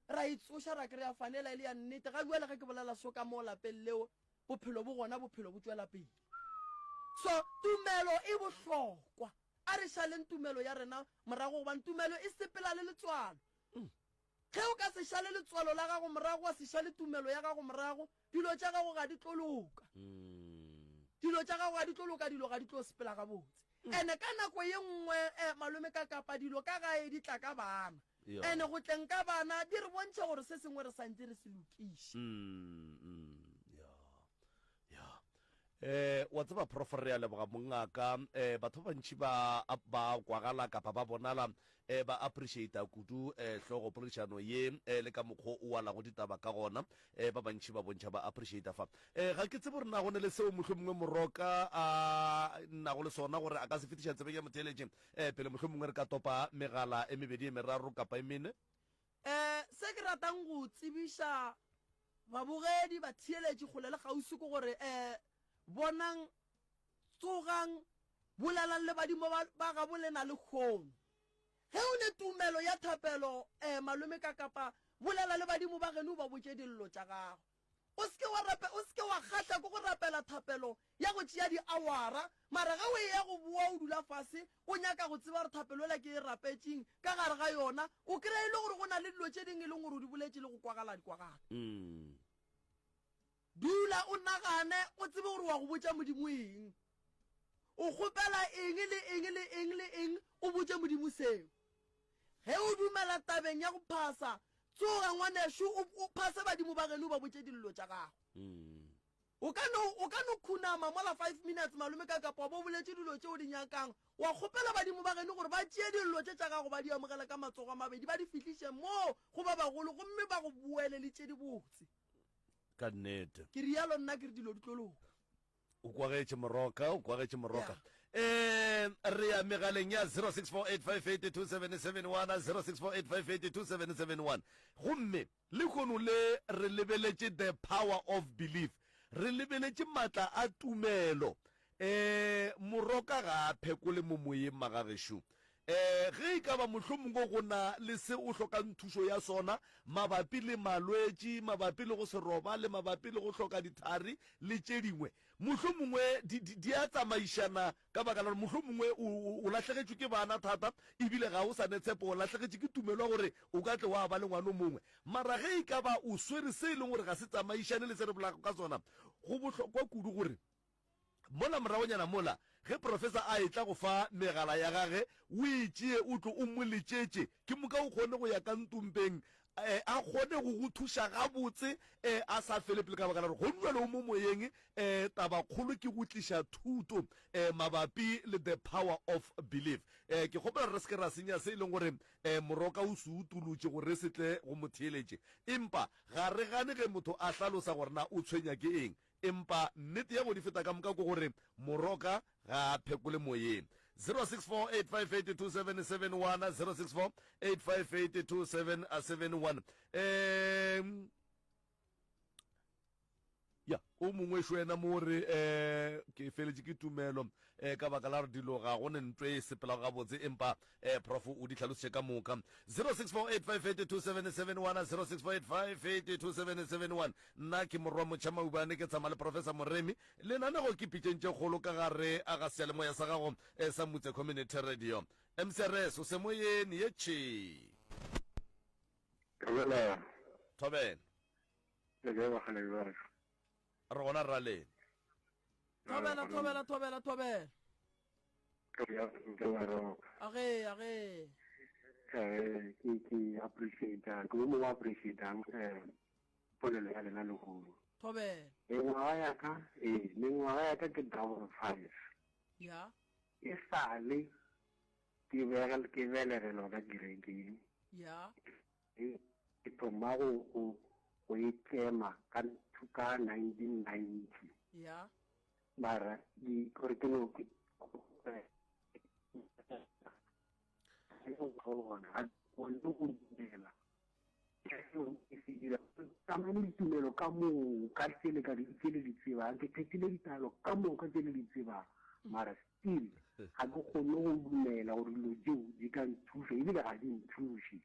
ra itsoša ra kry-a fane ela e le ya nnete ga buele ge ke bolela so ka mo lapeng leo bophelo bo gona bophelo bo tswela pele so tumelo e bohlokwa a re šaleng tumelo ya rena morago gobane tumelo e sepela le letswalo ge o ka se šale letswalo la gago morago wa se šale tumelo ya gago morago dilo tša gago ga di tloloka dilo tša gago ga di tloloka dilo ga di tlo sepela gabotse ene ka nako ye nngwe malome ka kapa dilo ka gae di tla ka bana ene go tleng ka bana di re bontšha gore se sengwe re santse re se lokiše wa tseba prof re a leboga mongaka batho ba bantši ba kwagala kapa ba bonala ba appreciata kudu hlogo poledišano ye le ka mokgwa o walago ditaba ka gona ba bantši ba bontšha ba appreciata fa ga ke tsebe gore na gone le seo mohlomongwe moroka a nago le sona gore a ka se fetiša tsebeng ya motheletše pele mohlomongwe re ka topa megala e mebedi e meraro kapa e mene se ke ratang go tsebiša babogedi ba theeletše kgole le gausi ko gore bonang tsogang bolelang le badimo ba ga bolena le kgono ge o le tumelo ya thapelo malome ka kapa bolela le badimo ba geno ba botse dillo tša gago o seke wa kgatla ko go rapela thapelo ya go tšea di-awara mara ge o e ya go boa o dula fase o nyaka go tseba gore thapelo ela ke e rapetseng ka gare ga yona o kry-e le gore go na le dilo tše ding e leng gore o di boletse le go kwagala dikwagala dula o nagane o tsebe gore wa go botsa modimo eng o kgopela eng le eng le eng le eng o botse modimo seo ge o dumela tabeng ya go phasa tsoga ngwanešo o phase badimo ba geno ba botse dillo tša gago o ka no khunama mola 5 minutes malome ka kapa bo boletse dilo tše o di nyakang wa kgopela badimo ba geno gore ba tšee dillo tše tša gago ba di amogela ka matsogo a mabedi ba di fitlhiše mo go ba bagolo gomme ba go buele le tše di botse ka nnete ke rialo nna ke re dilo di tlologa o kwagetše moroka re ya megaleng ya 0648582771 0648582771 gomme le kgono le re lebeletše the power of belief re lebeletše maatla a tumelo moroka ga a phekole mo moyeng magagešo ge e ka ba mohlomongwe go na le se o hlokang thušo ya sona mabapi le malwetši mabapi le go se robale mabapi le go hloka dithari le tše dingwe mohlomongwe di a tsamaišana ka baka la gore mohlomongwe o latlhegetšwe ke bana thata ebile ga o sa ne tshepo o latlhegetše ke tumelo gore o ka tle wa ba le ngwane mongwe mara ge e ka ba o swere se e leng gore ga se tsamaišane le se re bolaka ka sona go bohlokwa kudu gore mola moragonyana mola ge professor a etla go fa megala ya gage o itšee o tlo o moletšetše ke moka o kgone go ya ka ntumpeng a kgone go go thuša gabotse a sa fele pele ka baka la gore go nwa le o mo moyeng tabakgolo ke go tliša thuto mabapi le the power of belief ke kgopela re seke ra senya se e leng gore moroka o se utolotše gore re setle go motheeletše empa ga re gane ge motho a hlalosa gore na o tshwenya ke eng empa nnete ya go di feta ka moka ko gore moroka ga a phekole moyeng 0648582771 0648582771 ya o mongwe šo ena mo re ke feletse ke tumelo ka baka la re dilo ga go ne ntwe e sepela ga botse empa prof o di tlhalositše ka moka 0648582771 0648582771 nna ke morwa motšhamaubane ke tsamaya le professor moremi lenanego ke pitšentše kgolo ka gare a ga sealemoya sa gago sa motse community radio mcrs o se moyeni ye tšhi thobela re gona raleng thobela age ke appreciate ke mo appreciate polelo ya lena le go thobela mengwaga ya ka ke double five ya e sale ke belere lona kerekeng ya ke thoma go e tsema ka 1990 ya mara gore ke no kamane ditumelo ka moo ka tsele di tsebang ke phethile ditalo ka moo ka tsele di tsebang mara still ga ke kgone go dumela gore dilo tseo di ka nthusa ebile ga di nthuše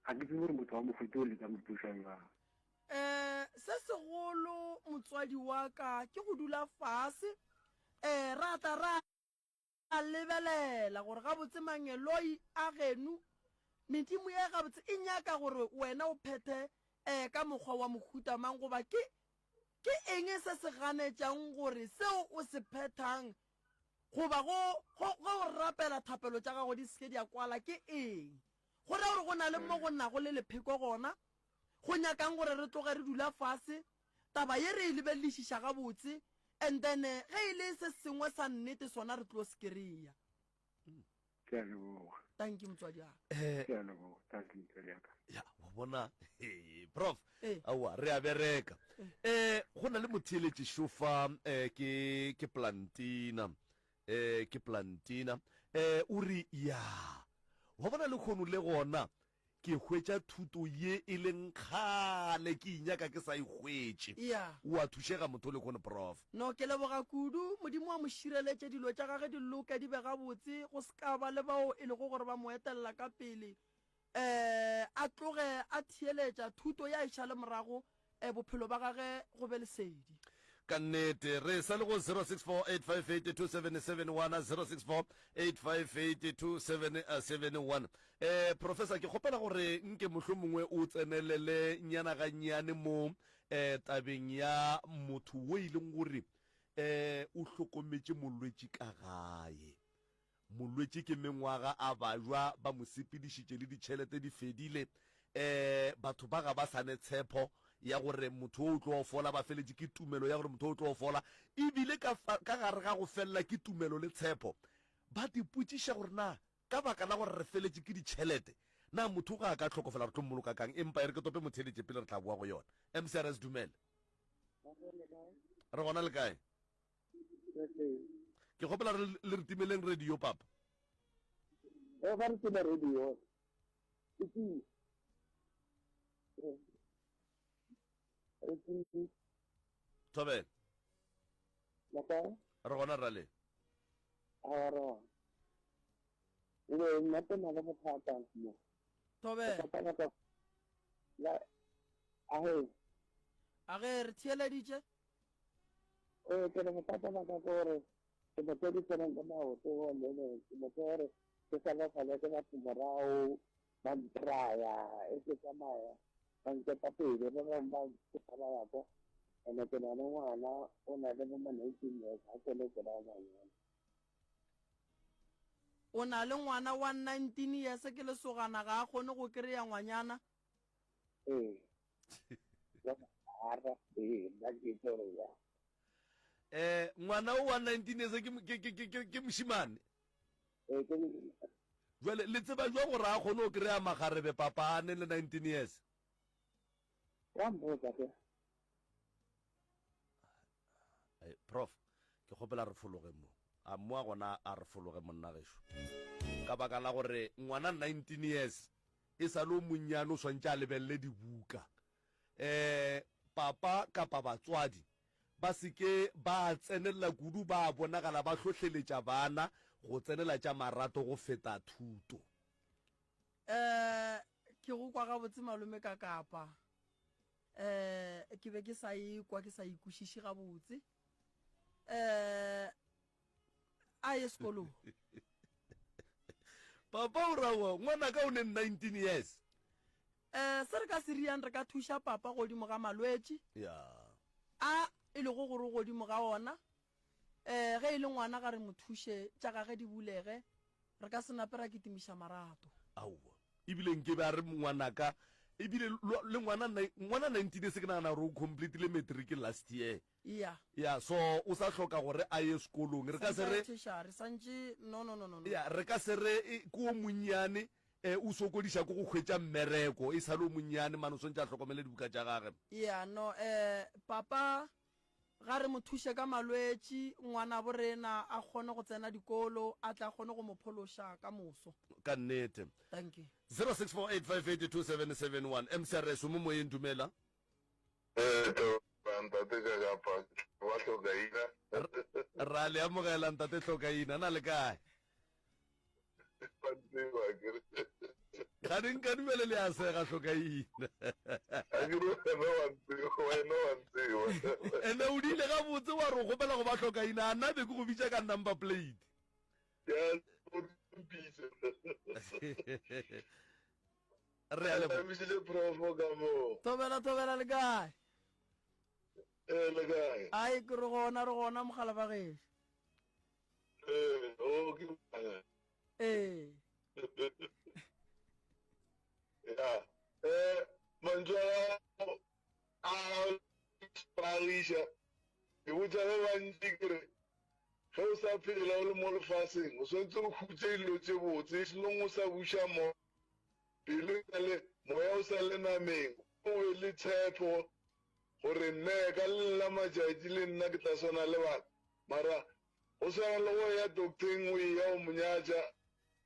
ga ke tsebe gore motho wa mofuta o le ka mothušang jang se segolo motswadi wa ka ke go dula fase rata ra lebelela gore ga botse mangeloi a genu medimo ye gabotse e nyaka gore wena o phethe ka mokgwa wa mohuta mang goba ke eng se se ganetšang gore seo o se phethang goba go rapela thapelo tša gago di seke di a kwala ke eng go ra gore go na le mo go nnago le lepheko gona go nyakang gore re tloge re dula fase taba ye re e lebelelišiša gabotse and then ge e le se sengwe sa nnete sona re tlo sekereya thank you motswadi ya wa bona prof aowa re a bereka go na le motheeletši šofa ke plantina o re ya wa bona le kgono le gona ke hwetša thuto ye e leng kgale ke inyaka ke sa e hwetše o a thušega motho le kgone prof no ke leboga kudu modimo wa mo šireletše dilo tša gage di loka di be gabotse go se ka ba le bao e lego gore ba mo etelela ka pele a tloge a theeletša thuto ya iša le morago bophelo ba gage go be lesedi ka nnete re sa le go 0648582771 0648582771 professor ke kgopela gore nke mohlho mongwe o tsenelele nyana ga nyane mo tabeng ya motho wo e leng gore o hlokometše molwetši ka gae molwetši ke mengwaga a bajwa ba mo sepedišitše le ditšhelete di fedile batho ba ga ba sane tshepo ya gore motho o tlo fola ba feletše ke tumelo ya gore motho o tlo fola ebile ka gare ga go felela ke tumelo le tshepo ba dipotšiša gore na ka baka la gore re feletše ke ditšhelete na motho ga a ka tlhokofela re tlo mmoloka kang empa e re ke tope motheletše pele re tla boa go yona mcrs dumele re gona le kae ke kgopela le re timeleng radio papa thobela re gona rale thobela age re theeleditše ke re bothata ba ka gore ke motho di tsenang ka maoto gone ke motho gore ke salafale ke batho morago ba ntraya e ke tsamaya ba nketa pele ba bangwe ba ketaba yako ene ke na le ngwana o na le bo ma 19 years a kele ke ba banyana o na le ngwana wa 19 years ke lesogana ga a kgone go kry-a ngwanyana ngwana o wa 19 years ke mošimane jale le tseba jwa gore a kgone o kry-a magarebe papa a ne le 19 years prof ke kgopela re fologe mo a gona a re fologe monna gešo ka baka la gore ngwana 19 years e sa le o monnyane o swantše a lebelele dibuka papa kapa batswadi ba seke ba tsenelela kudu ba bonagala ba tlhotlheletša bana go tsenela tša marato go feta thuto. ke go kwa gabotse malome ka kapa ke be ke sa ikwa ke sa ikušiše gabotse a ye sekolong. Papa o rawa ngwana ka o ne 19 years. Se re ka se riang re ka thuša papa godimo ga malwetši Yeah. e le go gore godimo ga ona ge e le ngwana ga re mo thuše tša gage di bulege re ka se nape ra kitimiša marato. Aowa ebile nke be a re ngwanaka ebile le ngwana 19 se ke nagana gore o completele matric last year. Yeah. Yeah, so o sa hloka gore a ye sekolong re ka se re santše no. yeah, re ka se re ko o monnyane o sokodiša ko go hwetša mmereko e sa le o monnyane mane o swantse a hlokomele dibuka tša gage. Yeah, no papa ga re mo thuše ka malwetši ngwana borena a kgone go tsena dikolo a tla kgone go mo phološa ka moso. Ka nnete. Thank you. 0648582771 MCRS mo moyeng dumela. Ra le amogela ntate Hlokaina na le kae? Ga di nka dumele le a sega Hlokaina. Ene o dile ga botse wa re go gopela go ba Hlokaina a nna be ke go bitša ka number plate. Re a tobela le kae? Ai ke re gona mogala ba gešo. Manjwa a Parisha ke botsa ge bantši kere ge o sa phela o le mo lefaseng o swantse o khutse dilo tse botse selong o sa buša mo pele le moya o sa le nameng o be le tshepo gore nne ka lela matšatši le nna ke tla swana le bana mara o swana le go ya docteng o ya o monyatša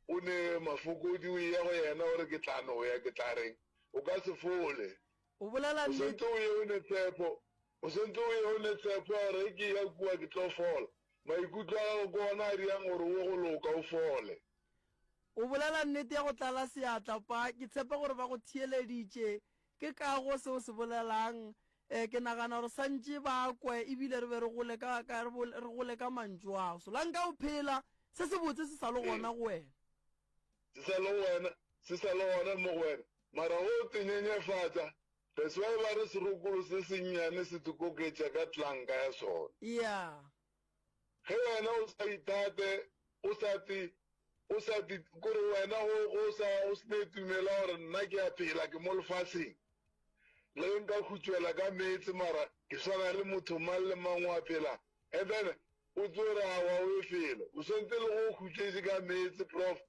o ne mafokodi o ya go yena gore ke tla no ya ke tla reng o ka se fole. O bolela o sentse o ye o ne tshepo gore ke ya kua ke tlo fola maikutlo a go kona a riang gore o go loka o fole. O bolela nnete ya go tlala seatla pa ke tshepa gore ba go thieleditše ke ka go se o se bolelang ke nagana gore santše ba kwe ebile re be re gole ka mantšu ao so lanka o phela se se botse se sa le gona go wena se sa le gona mo go wena mara o tenyenyefatsa that's why ba re serokolo se sennyane se tukoketša ka tlanka ya sona. Yeah. Ge wena o sa itate o sa kore wena o se ne tumela gore nna ke a phela ke mo lefaseng le nka khutšwela ka meetse mara ke swana le motho mang le mang wa phela and then o tsore awa o e fela o swantse le go khutšetše ka meetse prof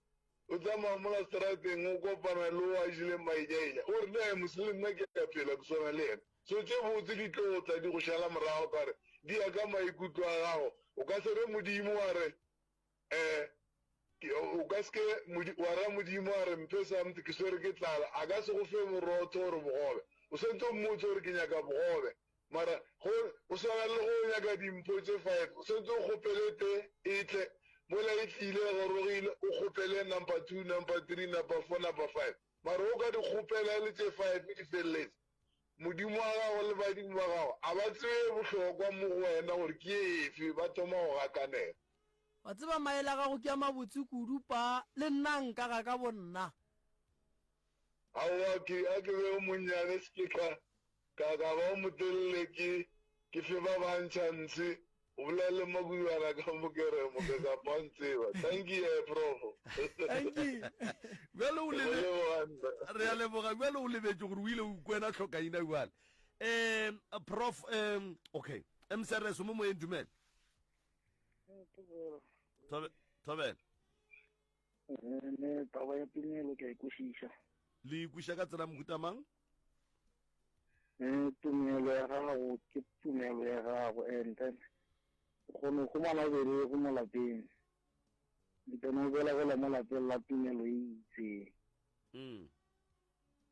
o tsamaya mo strateng o kopana le o a jile maijaija o re nna muslim nna ke a phela ke swana le ena so tše botse di tlo tla di go šala morago kare di ya ka maikutlo a gago o ka se re modimo wa re o ka seke wa ra modimo wa re mpe samte ke swere ke tlala a ka se go fe morotho gore bogobe o sentse o mmotse gore ke nyaka bogobe mara o swana le go nyaka dimpho tse 5 o sentse o kgopelete e tle mola e tlile gorogile o kgopele number 2 number 3 number 4 number 5 mara o ka di kgopela le tse 5 di feleletse modimo wa gago le badimo ba gago a ba tsebe bohlokwa mo go wena gore ke efe ba thoma go gakanela wa tseba maele a gago ke a mabotse kudu pa le nna nka ga ka bonna aowa a ke be o monnyane seke ka ba o motelele ke fe ba bantšhantse o bolele mabuana ka mokeremo ke ka pantseba thank you prof. Thank you. Re a leboga bjale o lebetse gore o ile o kwena Hlokaina jale prof okay MCRS mo moyeng dumela Thobela ne taba ya tumelo ke a ikwešiša le ikweša ka tsela mohuta mang tumelo ya gago ke tumelo ya gago and then kgone go malabele go mo lapeng dipena o bela mo lapeng la tumelo e itseng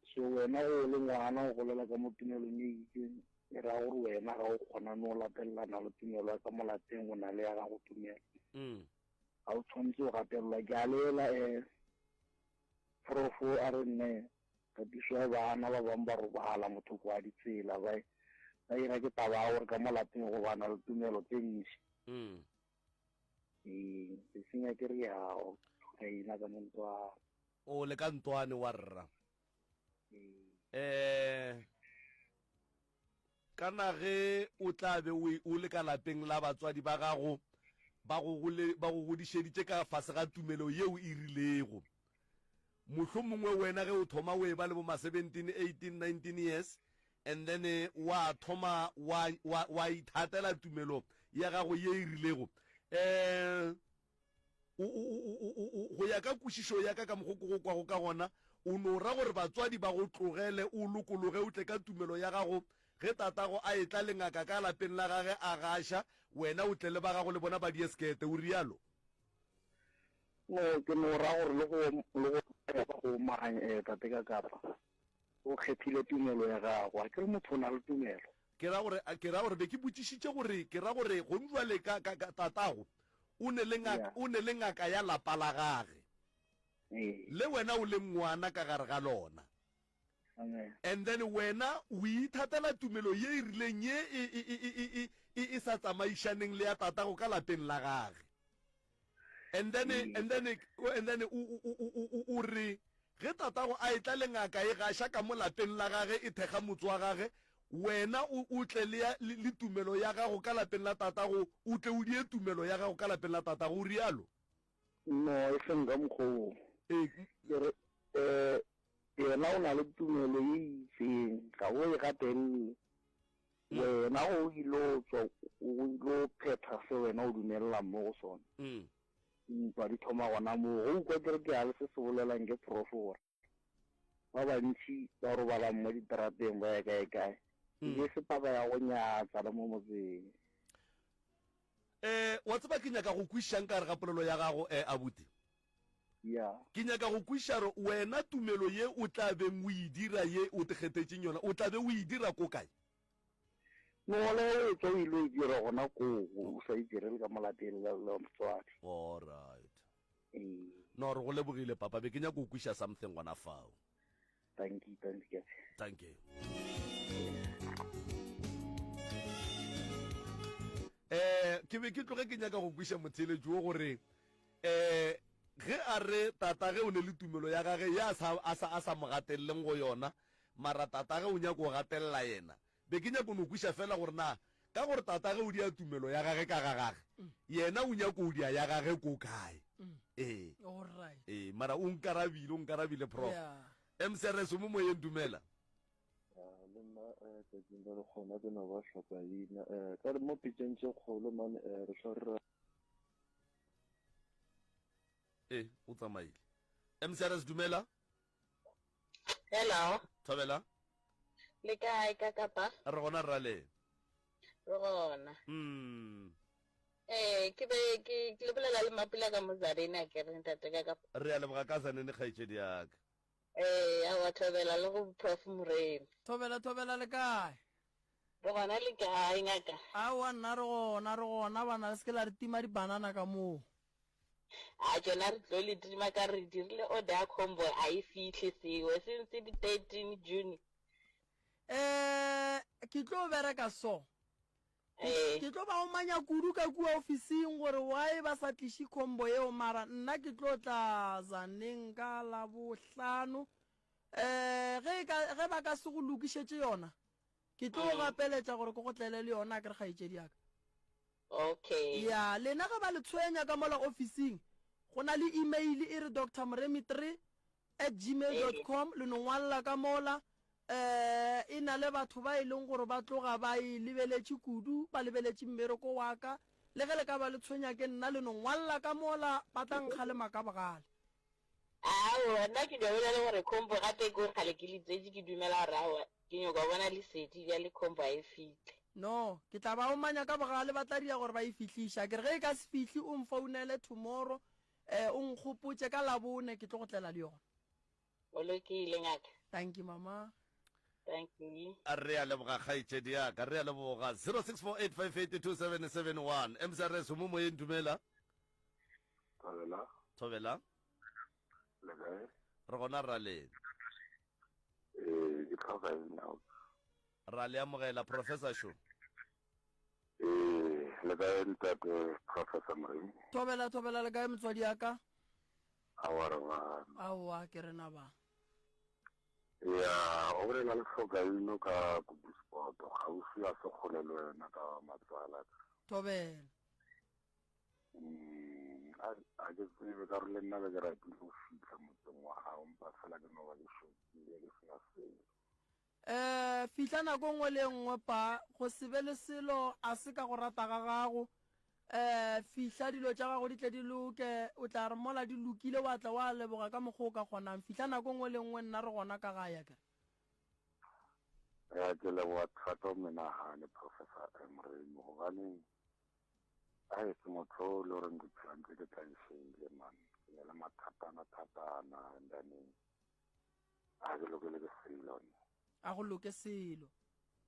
so wena o le ngwana o golela ka mo tumelong e itseng e ra gore wena ga o kgona no latelelana le tumelo ya ka mo lapeng o na le ya gago tumelo ga o tshwanetse go gatelelwa ke a lela profo a re nne katiso ya bana ba bangwe ba robala motho kwa ditsela ba ira ke taba ya gore ka mo lapeng go bana le tumelo tse ntši se senya ke re yao ga ina ka montwana o le ka ntwane wa rra kana ge o tla be o le ka lapeng la batswadi ba gago ba go godišeditše ka fase ga tumelo yeo e rilego mohlomongwe wena ge o thoma o e ba le bo ma 17 18 19 years and then wa thoma wa ithatela tumelo ya gago ye e rilego go ya ka kwešišo ya ka mogoko go kwago ka gona o no ra gore batswadi ba go tlogele o lokologe o tle ka tumelo ya gago ge tatago a etla lengaka ka lapeng la gage a gaša wena o tle le ba gago le bona ba dieskete o rialo no ke no ra gore le go maganya tate ka kapa o kgethile tumelo ya gago a ke re motho o na le tumelo ke ra gore be ke botšišitše gore ke ra gore go ntšwale ka tatago o ne le ngaka ya lapa la gage le wena o le ngwana ka gare ga lona and then wena o ithatela tumelo ye e rileng ye e sa tsamaišaneng le ya tatago ka lapeng la gage and then o re ge tatago a etla le ngaka e gaša ka mo lapeng la gage e thekga motse wa gage wena o tle le tumelo ya gago ka lapeng la tatago o tle o die tumelo ya gago ka lapeng la tatago o rialo no e seng ka mokgwa yena o na le tumelo ye itseng ga o e gatelele wena o ilo tswa o ilo phetha se wena o dumelela mo go sona ntwa di thoma gona moo go kwa kere ke a le se se bolelang ke profo gore ba bantši ba robalang mo diterateng ba ya kae e se taba ya go nyatsa le mo motseng wa tseba ke nyaka go kwešišang ka re ga polelo ya gago abuti ke nyaka go kwešiša re wena tumelo ye o tla beng o e dira ye o te kgethetšeng yona o tla be o e dira ko kae nole o tswa o ile o e dira gona koo o sa idirele ka molateng la motswadi allright no re go lebogile papa be ke nyaka go kwešiša something gona fao thank you ke be ke tloge ke nyaka go kwešiša motheletši wo gore ge a re tata ge o ne le tumelo ya gage ya a sa mo gateleleng go yona mara tata ge o nyaka go gatelela yena be ke nyako no kweša fela gore na ka gore tata ge o dia tumelo ya gage ka ga gage yena o nyako o dia ya gage ko kae mara o nkarabile prof mcrs mo moyeng dumela le nna tsatsing le gona ke no ba tlhoka ina ka re mo pitšeng tše kgolo mane re tshwarera o tsamaile mcrs dumela hello thobela le kae ka kapa re gona rra le re gona ke be ke le bolela le mapula ka mozarene a ke re ntate ka kapa re a leboga ka sanene kgaetšedi yaka a wa thobela le go prof morena thobela le kae re gona le kae ngaka aowa nna re gona bana le seke la re tima dibanana ka moo a tsona re tlo le tima ka re dirile order ya combo a e fitlhe sewe since di 13 June ke tlo bereka so ke tlo ba omanya kudu ka kua ofising gore why ba sa tliše combo yeo mara nna ke tlo tla Zaneng ka la bohlano ge ba ka se go lokišetše yona ke tlo gapeletša gore ke go tlele le yona ke re kgaetšedi yaka okay ya lena ga ba le tshwenya ka mola ofising go na le email e re drmremi3@gmail.com le no ngwalla ka mola e na le batho ba e leng gore ba tloga ba e lebeletše kudu ba lebeletše mmereko wa ka le ge le ka ba le tshwenya ke nna le no ngwalla ka mola ba tla nkga le makabagale nna ke dumela gore combo gape ke gore kgale ke letsetše ke dumela gore ke nyaka bona lesedi ya le combo a e fitlhe no ke tla ba omanya ka bogale ba tla dia gore ba e fihliša ke re ge e ka se fihle o mfounele tomorrow o nkgopotše ka labone ke tlo go tlela le yona o lokile ngaka thank you mama Thank you. re a leboga kgaitsedi yaka re a leboga 0648582771 msrs mo moyeng dumela Thobela, thobela le kae? re gona ra le Ke tlhoka eng now? ra le amogela professor sho Le kae ntate Professor Mreng? thobela le kae motswadi yaka Awara ba. aowa ke rena ba Ya, o bolela le tlhoka eno ka sport. Ga o se a se kgole le wena ka matsala. thobela A ke tsebe ka re le nna be ke ratile go fitlha motseng wa gago mpa fela ke no ba le shokile ke sena selo. fihla nako nngwe le nngwe pa go se be le selo a se ka go rata ga gago fihla dilo tša gago di tle di loke o tla re mola di lokile wa tla wa leboga ka mokgwa o ka kgonang fihla nako nngwe le nngwe nna re gona ka gaya kere Ke leboa thata o menagane Professor Mreng gobane a e se motho o le goreng ke phela ntse ke tlaisegile man ke ne le mathatana and then a ke loke le ke selo a go loke selo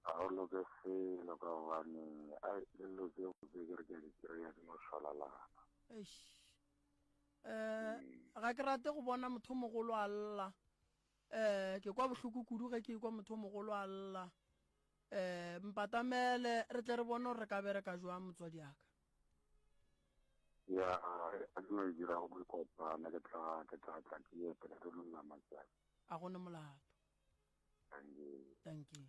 a go loke selo ka gobane a le loke go be ke re ke di-kry-a di no šwalalana ga ke rate go bona motho o mogolo a lla ke kwa bohloko kudu ge ke kwa motho o mogolo a lla mpatamele re tle re bone gore re ka bereka jwang motswadi yaka ya a ke no e dira go ikopana ke tla ke epe ke lona matsatsi a gone molato thank you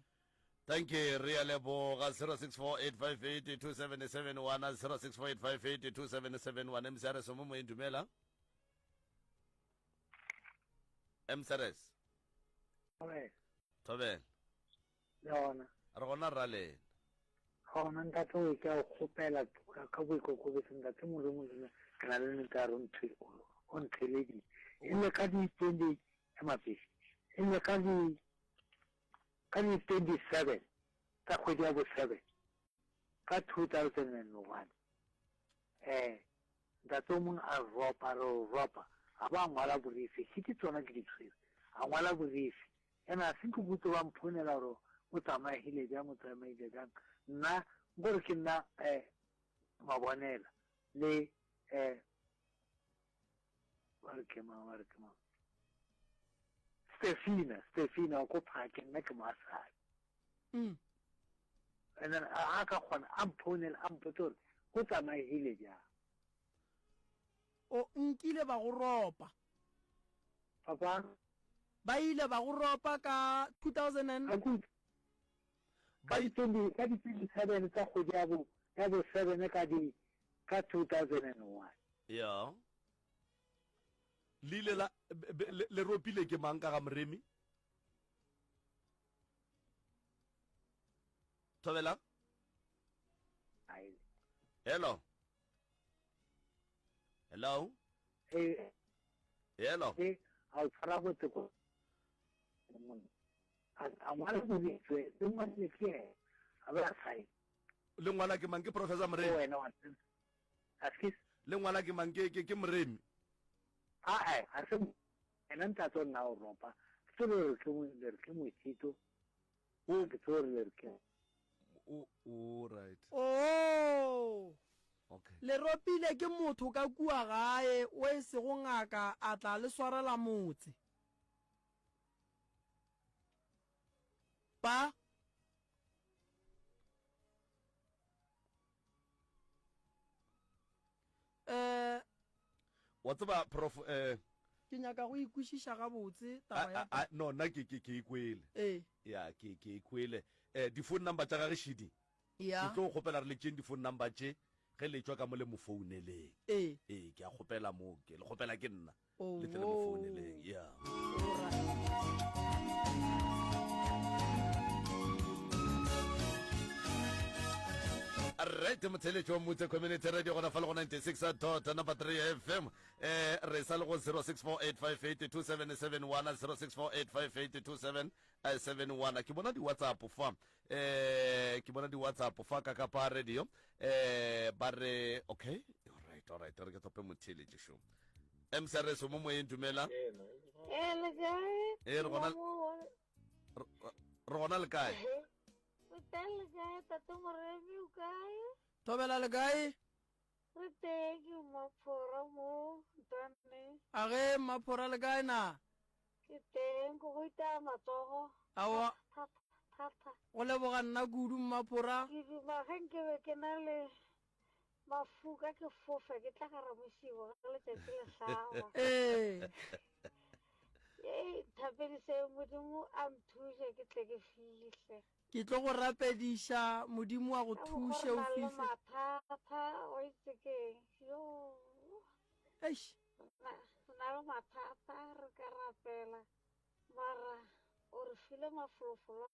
thank you re a leboga 0648582771 0648582771 msrs mo moyeng dumela msrs thobela yona re gona ra lena gona ntate o ke a kgopela ka boikokobetso ntate molemo ke na le nka re o ntheledile e le ka di-20 emapesi e le ka di-27 ka kgwedi ya bo-7 ka 2001 ntate o mongwe a ropa a ba ngwala borifi ke ke tsona ke ditshwere a ngwala borifi ene a se ke botse ba mphonela gore o tsamaegile jang nna gore ke nna mabonela le Stefina ko phake nna ke moasadi and then a ka kgona a mphonela a mpotse gore go tsamaegile jang o nkile ba go ropa papa ba ile ba go ropa ka 2000 ka di-27 tsa kgwedi ya bo-7 ka 2001 ya le ile le ropile ke mang ka ga moremi thobela hello hello I'll try to go. I want to be too much here. le ngwana ke mang ke professor moremi le ngwana ke mang ke moremi I said, and I'm not on now, Ropa. Still, ke moithuto ke tsore ke oh right okay le ropile ke motho ka kua gae o e se go ngaka a tla le swarela motse pa wa tseba prof ke nyaka go ikwešiša gabotse taba ya no nna ke ikwele ya ke ikwele di-phone number tša gage shidi ke tlo kgopela re le tšeng di-phone number tše ge le tšwa ka mo le mo founeleng ke a kgopela mo ke le kgopela ke nna le tle le mo founeleng ya right motheletši wa motse community radio gona fa le go 96 dot number 3 fm re sa le go 0648582771 0648582771 ke bona di-whatsapp fa ka kapa radio ba re okay alright re ke tope motheletši šo msrs mo moyeng dumela re gona re gona le kae Re teng le kae tate Moremi o kae? thobela le kae Re teng ke Mmaphora mo Ntane. a ge mmaphora le kae na Ke teng go go ita matsogo. aowa Thata. go leboga nna kudu mmaphora Ke duma ge nke be ke na le mafuka ke fofe ke tla ka ramosiwa ka letšatši le hlaba. ee Thapedise modimo a nthuse ke tle ke fihle. ke tlo go rapediša modimo wa go thuše o na le fihle mathata o itse keng. Yo. eish Na le mathata re ka rapela mara o re file mafolofolo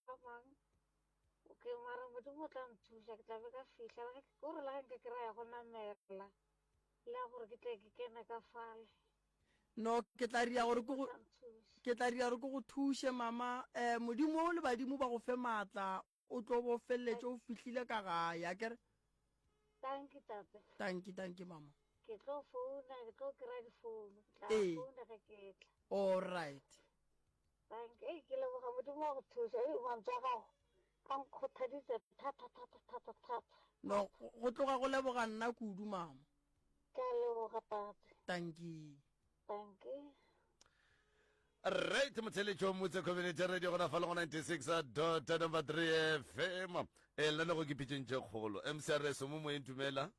a mang okay mara modimo o tla nthuša ke tla be ka fihla o re la nke ke ra ya go namela le gore ke tle ke kene ka fale no ke tla ria gore ke go Tla nthuša. ke tla ria gore ke go thuše mama modimo o le badimo ba go fe maatla o tlo bo feleletse o fihlile ka gae a kere Tanki tate tanki mama ke tlo founa ke tlo kry-a difounu ke tla Ee. founa ge ke tla all right tanki ke leboga modimo wa go thuša mantswe a gago a nkgothaditse thata no go tloga go leboga nna kudu mama ke a leboga tate tanki tanki right motheletšo motse community radio gona fa le go 96.3 fm lena go ke pitšentše kgolo mcrs mo moeng tumela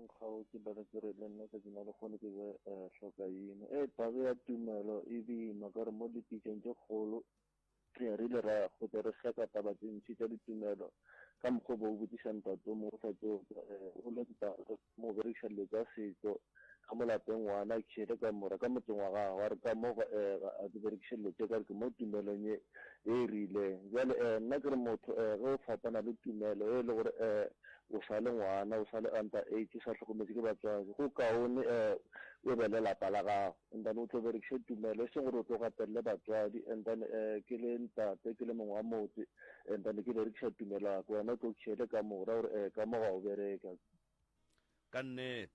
nkgao ke banetse re le nna ka dina le kgone ke be hlokaine tabe ya tumelo e boima ka re mo dipitšeng tše kgolo re ile ra gotse re hleka taba tše ntši tša ditumelo ka mokgwa bo o botsišang tato mo go sa tso o le mo berekiša dilo tša setso ka mo lapeng ngwana kšhele ka mora ka motseng wa gago a re ka mo a di berekiše dilo tše ka re ke mo tumelong e e rileng jale nna ke re motho ge o fapana le tumelo e le gore o sa le ngwana o sa le under age o sa tlhokometse ke batswadi go kaone o be le lapa la gago and then o tlo berekiše tumelo e seng gore o tlo gatelele batswadi and then ke le ntate ke le mongwe wa motse and then ke berekiša tumelo yako wena o tlo kšhele ka mora gore ka mo ga o bereka ka nnete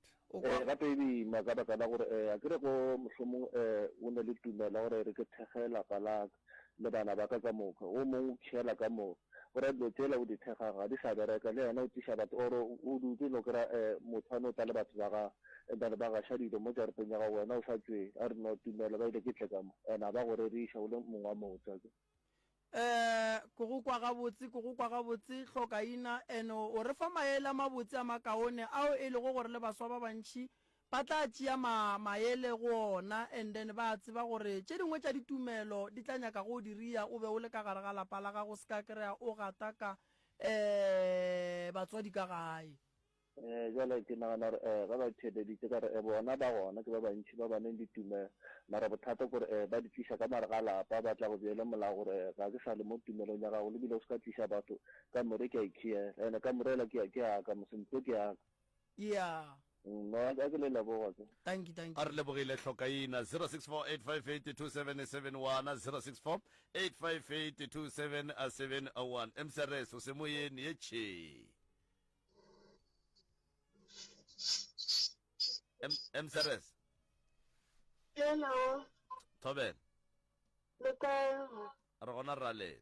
gape e boima ka baka la gore a kere go mohlomong o ne le tumela gore re ke thege lapa laka le bana ba ka moka o mongwe o kšhela ka moka gore dilo tsela o di thega ga di sa bereka le yena o tiša batho ore o dutse lo kry-a motho ane o tla le batho ba ga then ba gaša dilo mo jareteng ya gago wena o sa tswele a re no tumela ba ile ke tle ka mo and a ba go reriša o le mongwe wa motsa ko go kwa gabotse hlokaina ene o re fa maele a mabotse a makaone ao e lego gore le baswa ba bantšhi ba tla tšea maele go ona and then ba tseba gore tše dingwe tša ditumelo di tla nyaka go diria o be o le ka gare ga lapa la gago se ka kry-a o gata ka batswadi ka gae jale ke nagana gore ba ba theleditse ka re bona ba gona ke ba bantšhi ba baneng ditumelo mara bothata kore ba di tliša ka mare ga lapa ba tla go beele molao gore ga ke sa le mo tumelong ya gago lebile o se ka tliša batho ka more ke a ikhiela ande ka morela ke aka mosentse ke aka yeah no a ke le leboga ke thank you a re lebogile hlokaina 06485827771 06485827771 mcrs o se moyeni ye tšhee mcrs hello thobela le kae re gona ra lena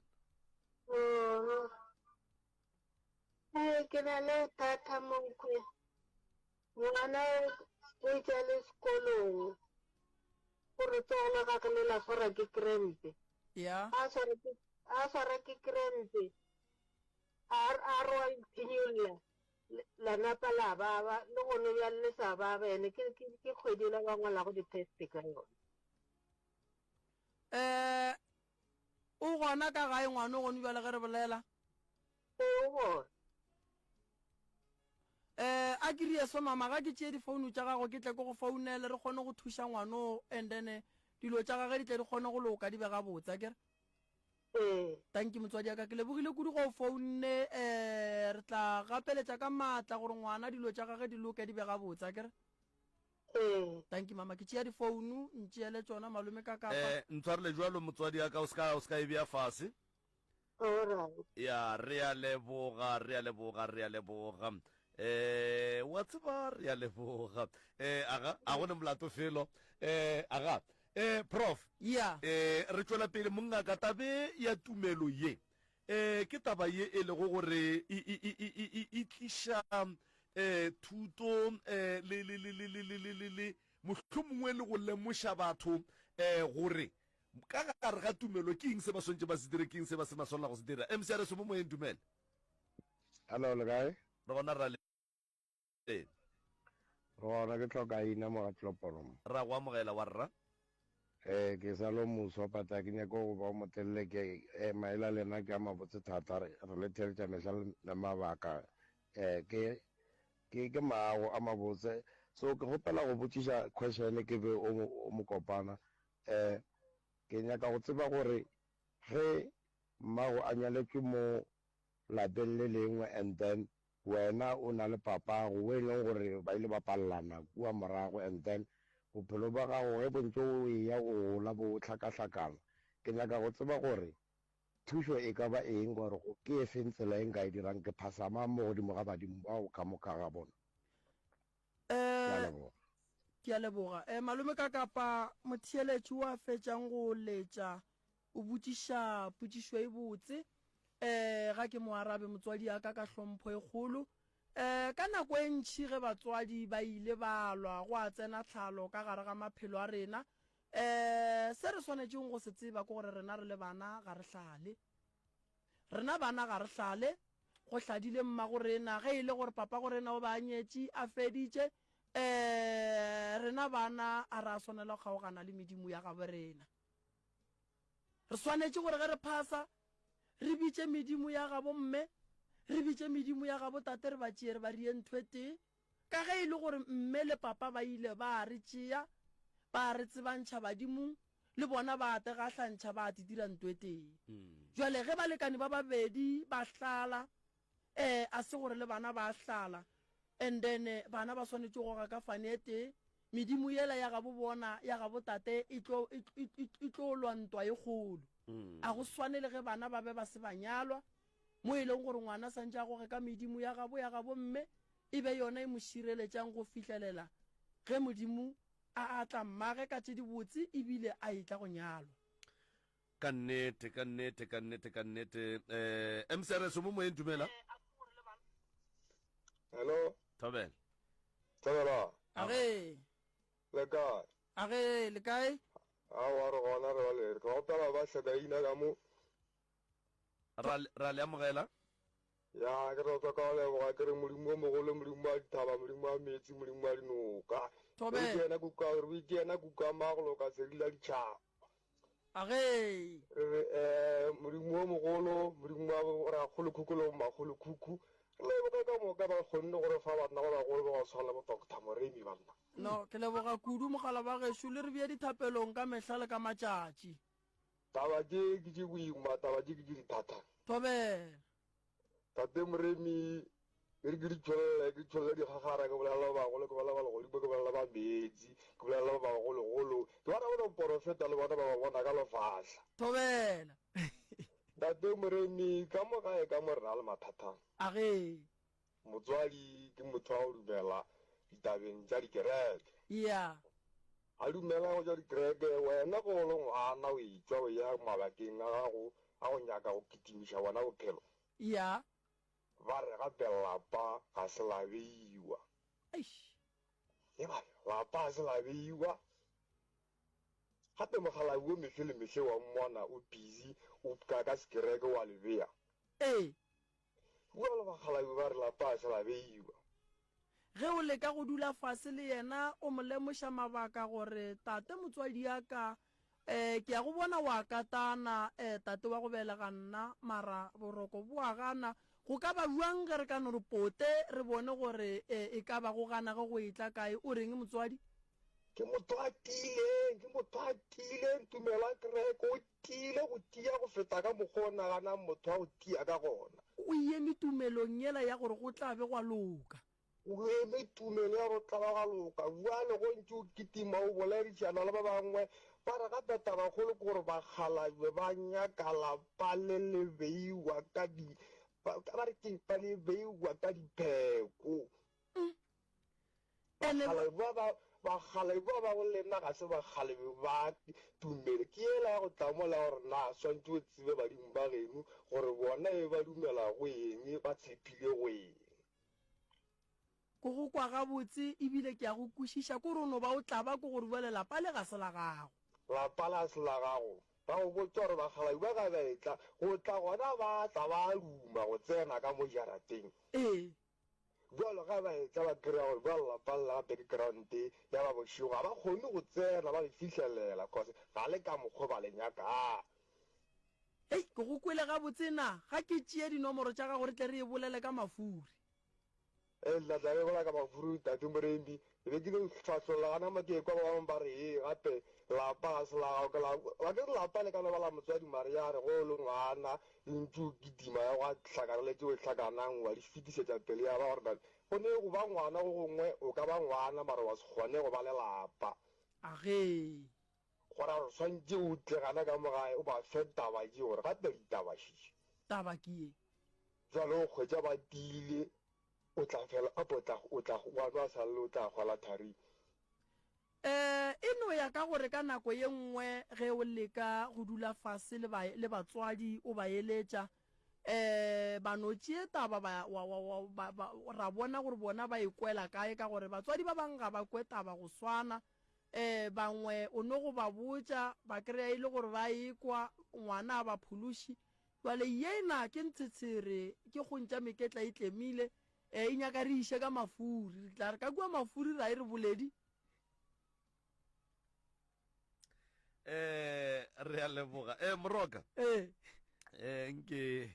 ke na le thata monkwe ngwana o tsene sekolong gore tsona ga ke lela fora ke krempe yeah a swara ke krempe a roa iphinyolola la napa la baba le gone bja le sa baba ene ke kgwedile ba ngwala go di-test ka yone o gona ka gae ngwana o gone bjale ge re bolela o gone a ke rie so mama ga ke tšee difounu tša gago ke tle ke go founele re kgone go thuša ngwano and then dilo tša gage di tle di kgone go loka di be ga botsa kere tanki motswadi aka ke lebogile kudu go founne re tla gapeletša ka maatla gore ngwana dilo tša gage di loke di be ga botsa kere tanki mama ke tšea difounu ntšeele tšona malome ka kapa ntshwarele jalo motswadi aka o ska e bea fase ya re a leboga wa tseba re a leboga aga a gone molato felo aga prof ya re tswela pele mongaka tabe ya tumelo ye ke taba ye e lego gore e tliša thuto le mohlomongwe le go lemoša batho gore ka gare ga tumelo ke eng se ba swantse ba se dire, ke eng se ba se maswanela go se dira. mcr se mo moyeng dumele. Hello, le kae? Re gona ra Rona ke tlhoka ina mo ga tlopolomo. ra go amogela wa rra. Ke sa lo muso pata ke nyako go ba motelele ke maela lena ke a mabotse thata re le theletša mehla le mabaka ke maago a mabotse, so ke gopela go botšiša question ke be o mo kopana ke nyaka go tseba gore ge mmago a nyaletšwe mo lapeng le lengwe and then wena o na le papago o e leng gore ba ile ba palelana kua morago and then bophelo ba gago ge bontse o eya o gola bo hlakahlakana, ke nyaka go tseba gore thušo e ka ba eng gore ke e feng tsela e nka e dirang ke phasama mo godimo ga badimo bao ka moka ga bona. ke a leboga malome ka kapa motheeletši wa fetšang go letša o botšiša potšišo e botse ga ke mo arabe motswadi ya ka hlompho e kgolo ka nako e ntšhi ge batswadi ba ile ba lwa go a tsena tlhalo ka gare ga maphelo a rena se re swanetšeng go se tseba ke gore rena re le bana ga re hlale, rena bana ga re hlale go hladile mmago rena ge e le gore papa go rena o ba nyetše a feditše rena bana a re a swanela go kgaogana le medimo ya gabo rena. Re swanetše gore ge re phasa re bitše medimo ya gabo mme, re bitše medimo ya gabo tate, re ba tšee re ba rie ntho e tee ka ge e le gore mme le papa ba ile ba re tšea ba re tsebantšha badimong le bona ba ategahlantšha ba atidira ntho e tee. Jwale ge balekane ba babedi ba hlala a se gore le bana ba hlala and then bana ba swanetše go ga ka fane e tee, medimo yela ya gabo bona ya gabo tate e tlo lwantwa e kgolo. A go swanele ge bana ba be ba se banyalwa mo e leng gore ngwana santse a goge ka medimo ya gabo mme e be yona e mo šireletšang go fihlelela ge modimo a tla mmage ka tše dibotse ebile a etla go nyalwa. Ka nnete mcrs mo moyeng dumela. Hello, Thobela. Age le kae? age le kae? Awa re gona re ba le re ka opela ba hlakaina ka mo ra le amogela. ya ke re ka leboga ke re modimo o mogolo, modimo wa dithaba, modimo wa metsi, modimo wa dinoka. Re kena kuka magolo ka serile ditšhaba. Age Modimo o mogolo, modimo wa ra kgolokhukulo magolokhuku le boka ka moka ba kgonne gore fa batna go bagolo ba go tshwana bo Dr. Moremi banna. no ke leboga kudu mogala ba gešo le re bea dithapelong ka mehla le ka matšatši. Taba ke di boima, taba ke di dithata. Thobela Tate Moremi ke di tšwelele di gagara ke bolela bagolo, ke bolela ba legodimo, ke bolela ba metsi, ke bolela ba bagologolo, ke bona bona porofeta le bona ba bona ka lefahla. Thobela Tate Moremi ka mo gae ka mo rena le mathatang. age Motswadi ke motho wa go dumela ditabeng tša dikereke. ya A dumela go tša dikereke, wena go le ngwana o etswa o ya mabakeng a gago a go nyaka go kitimiša bona bophelo. ya Ba re gape lapa ga se la beiwa. E ba lapa ga se la beiwa. Gape mogalabi o mehle le mehle wa mmona o busy o ka sekereke wa lebea. Bua le bagalabi ba re lapa ga se la beiwa. ge o leka go dula fase le yena o mo lemoša mabaka gore tate motswadi ya ka ke ya go bona wa katana tate wa go belega nna mara boroko bo a gana go ka ba buang ge re ka no re pote re bone gore e ka ba go gana ge go etla kae o reng motswadi? Ke motho a tileng tumela kereke o tile go tia go feta ka mokgwa o naganang motho a go tia ka gona. O eme tumelong yela ya gore go tla be gwa loka. O eme tumelo ya go tla ba ga loka, bua le go ntse o kitima o boledišana le ba bangwe ba re gape tabakgolo ke gore bagalabe ba nyaka lapa le le beiwa ka ba re kepa le beiwa ka dipheko. bagalebi ba ba go le nna ga se bagalebi ba tumele ke ela ya go tlamola gore na swantse o tsebe badimo ba geno gore bona e ba dumela go eng ba tshepile go eng ko go kwa gabotse ebile ke ya go kwešiša ko re no ba o tla ba ko gore bua lelapa le ga se la gago lapa la se la gago ba go botsa gore bagalebi ba ka betla go tla gona ba tla ba duma go tsena ka mo jarateng ee jalo ga ba etla ba kry-a gore ba lelapa la background-e ya ba bošego ga ba kgone go tsena ba le fitlhelela cause ga le ka mokgwa ba lenyakang hei ke go kwele gabotse na ga ke tšee dinomoro tša gago re tle re e bolele ka mafuri latla e bola ka mafuru tatumorembi e be ke le tlhatlhola gana make kwa ba bangwe ba re ee gape lapa ga se la gago ba ke re lapa le ka no ba la motswadi mare ya re go le ngwana ntse o kitima ya go tlhakaneletse o tlhakanang wa di fetisetša pele ya ba gore go ne go ba ngwana go gongwe o ka ba ngwana mare wa se kgone go ba lelapa age gore gore swantse o tlegana ka mogae o ba fe taba je gore gape ditabašiše taba ke ye jalo o kgwetša ba tile o tla fela o tla ngwana a salele o tla kgwala tharing e no ya ka gore ka nako ye nngwe ge o leka go dula fase le batswadi o ba eletša ba no tšee taba ra bona gore bona ba ikwela kae ka gore batswadi ba bangwe ga ba kwe taba go swana bangwe o no go ba botša ba kry-a e le gore ba ekwa ngwana a ba phološi jale yena ke ntshetshere ke go ntša meketla e tlemile e nyaka re iše ka mafuri re tla re ka kua mafuri ra e re boledi re a leboga moroka nke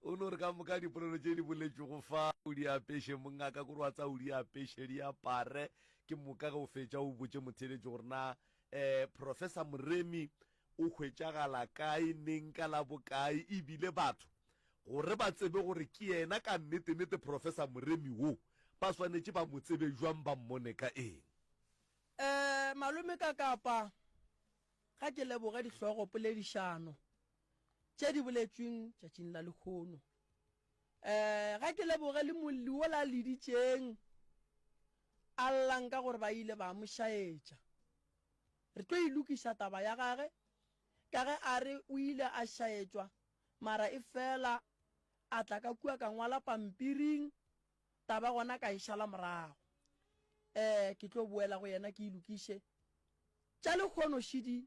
o no re ka moka dipolelo tše di boletše go fa o di apeše mongaka kore wa tsa o di apeše di apare ke moka ge o fetša o botše motheletše gore na professor Moremi o hwetšagala kae neng ka la bokae ebile batho gore ba tsebe gore ke yena ka nnete professor Moremi wo ba swanetše ba mo tsebe jwang ba mmone ka eng malome ka kapa ga ke leboga dihlogo poledišano tše di boletšweng tšatšing la lekgono ga ke leboge le molli o la leditšeng a llang ka gore ba ile ba mo šaetša re tlo ilokiša taba ya gage ka ge a re o ile a šaetšwa mara e fela a tla ka kua ka ngwala pampiring taba gona ka išala morago ke tlo boela go yena ke ilokiše tša lekgono šidi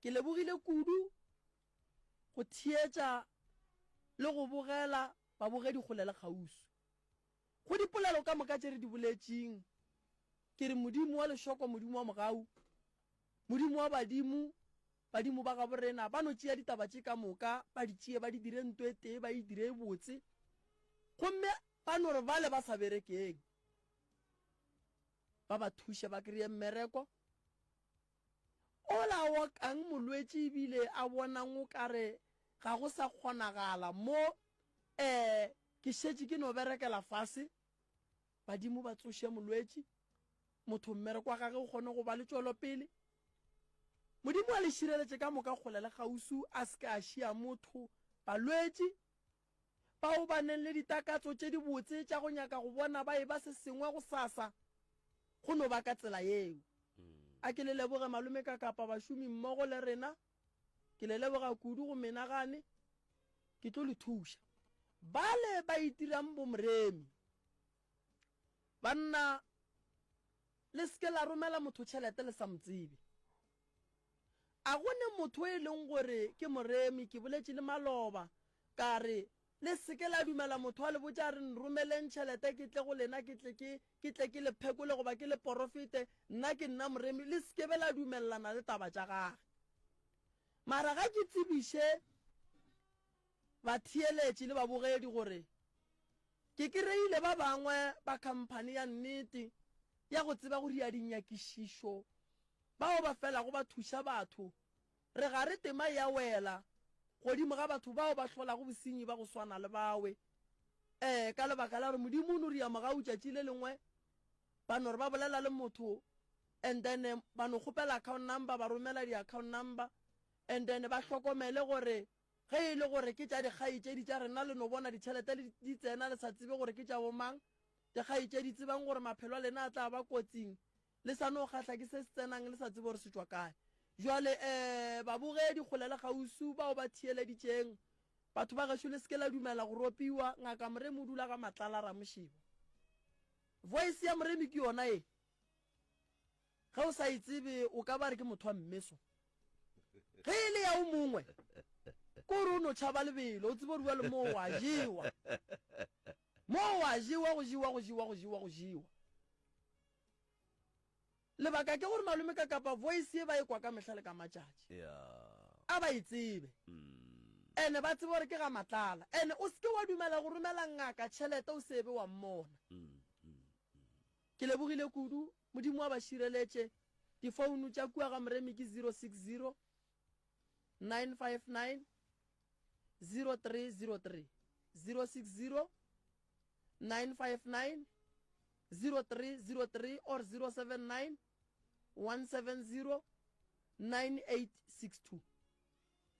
ke lebogile kudu go thietša le go bogela babogedi kgole le kgausu go dipolelo ka moka tše re di boletšeng ke re modimo wa lešoko modimo wa mogau modimo wa badimo ba ga borena ba no tšea ditaba tše ka moka ba di tšee ba di dire ntwe tee ba e dire botse gomme ba no re bale ba sa berekeng ba ba thuše ba kry-e mmereko ola wa kang molwetši ebile a bonang o kare ga go sa kgonagala mo ke šetše ke no berekela fase badimo ba tsoše molwetši motho mmereko wa gage o kgone go ba le tšwelo pele modimo a le šireletše ka moka kgole le kgausu a se ka a šia motho balwetši bao ba neng le ditakatso tše di botse tša go nyaka go bona ba e ba se sengwe go sasa go no ba ka tsela yeo a ke le leboge malome ka kapa bašomi mmogo le rena ke le leboga kudu go menagane ke tlo le thuša bale ba itirang bomoremi banna le seke la romela motho tšhelete le sa motsebe a gone motho e leng gore ke moremi ke boletše le maloba ka re le seke la dumela motho a le botša re nromeleng tšhelete ke tle go lena ke tle ke le phekole goba ke le porofite nna ke nna moremi le seke be la dumelelana le taba tša gage mara ga ke tsebiše batheeletše le babogedi gore ke kry-ile ba bangwe ba khamphane ya nnete ya go tseba go dia dinyakišišo bao ba felago ba thuša batho re ga re tema ya wela godimo ga batho bao ba tlholago bosenyi ba go swana le bawe ka lebaka la gore modimo o no ria mogau tšatši le lengwe ba no re ba bolela le motho and then ba no kgopela account number ba romela di-account number and then ba hlokomele gore ge e le gore ke tša dikgai tše di tša rena le no bona ditšhelete di tsena le sa tsebe gore ke tša bomang dikgaitse di tsebang gore maphelo a lena a tla ba kotsing le sa no kgatlha ke se se tsenang le sa tsebe gore se tswa kae jwale babogedi kgole le gausu bao ba thieleditšeng batho ba gešo le seke la dumela go ropiwa ngaka moremi o dula ka matlala ramošibo voice ya moremi ke yona e ge o sa itsebe o ka ba re ke motho wa mmeso ge e le ya o mongwe ko re o no tšhaba lebelo o tsebe o rua le moo wa jewa moo wa jewa go jewa go jewa go jewa go jewa lebaka ke gore malome ka kapa voice e ba e kwa ka mehla le ka matšatši a ba itsebe ene ba tsebe gore ke ga matlala ene o seke wa dumela go romela ngaka tšhelete o sebe wa mmona ke lebogile kudu modimo wa ba šireletše difounu tša kua ga moremi ke 060 959 0303 060 959 0303 or 079 170 9862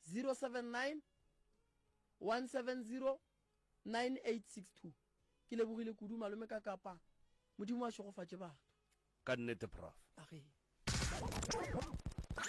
079 170 9862 ke lebogile kudu malome ka kapa modimo wa šogofatše batho ka nnete prof age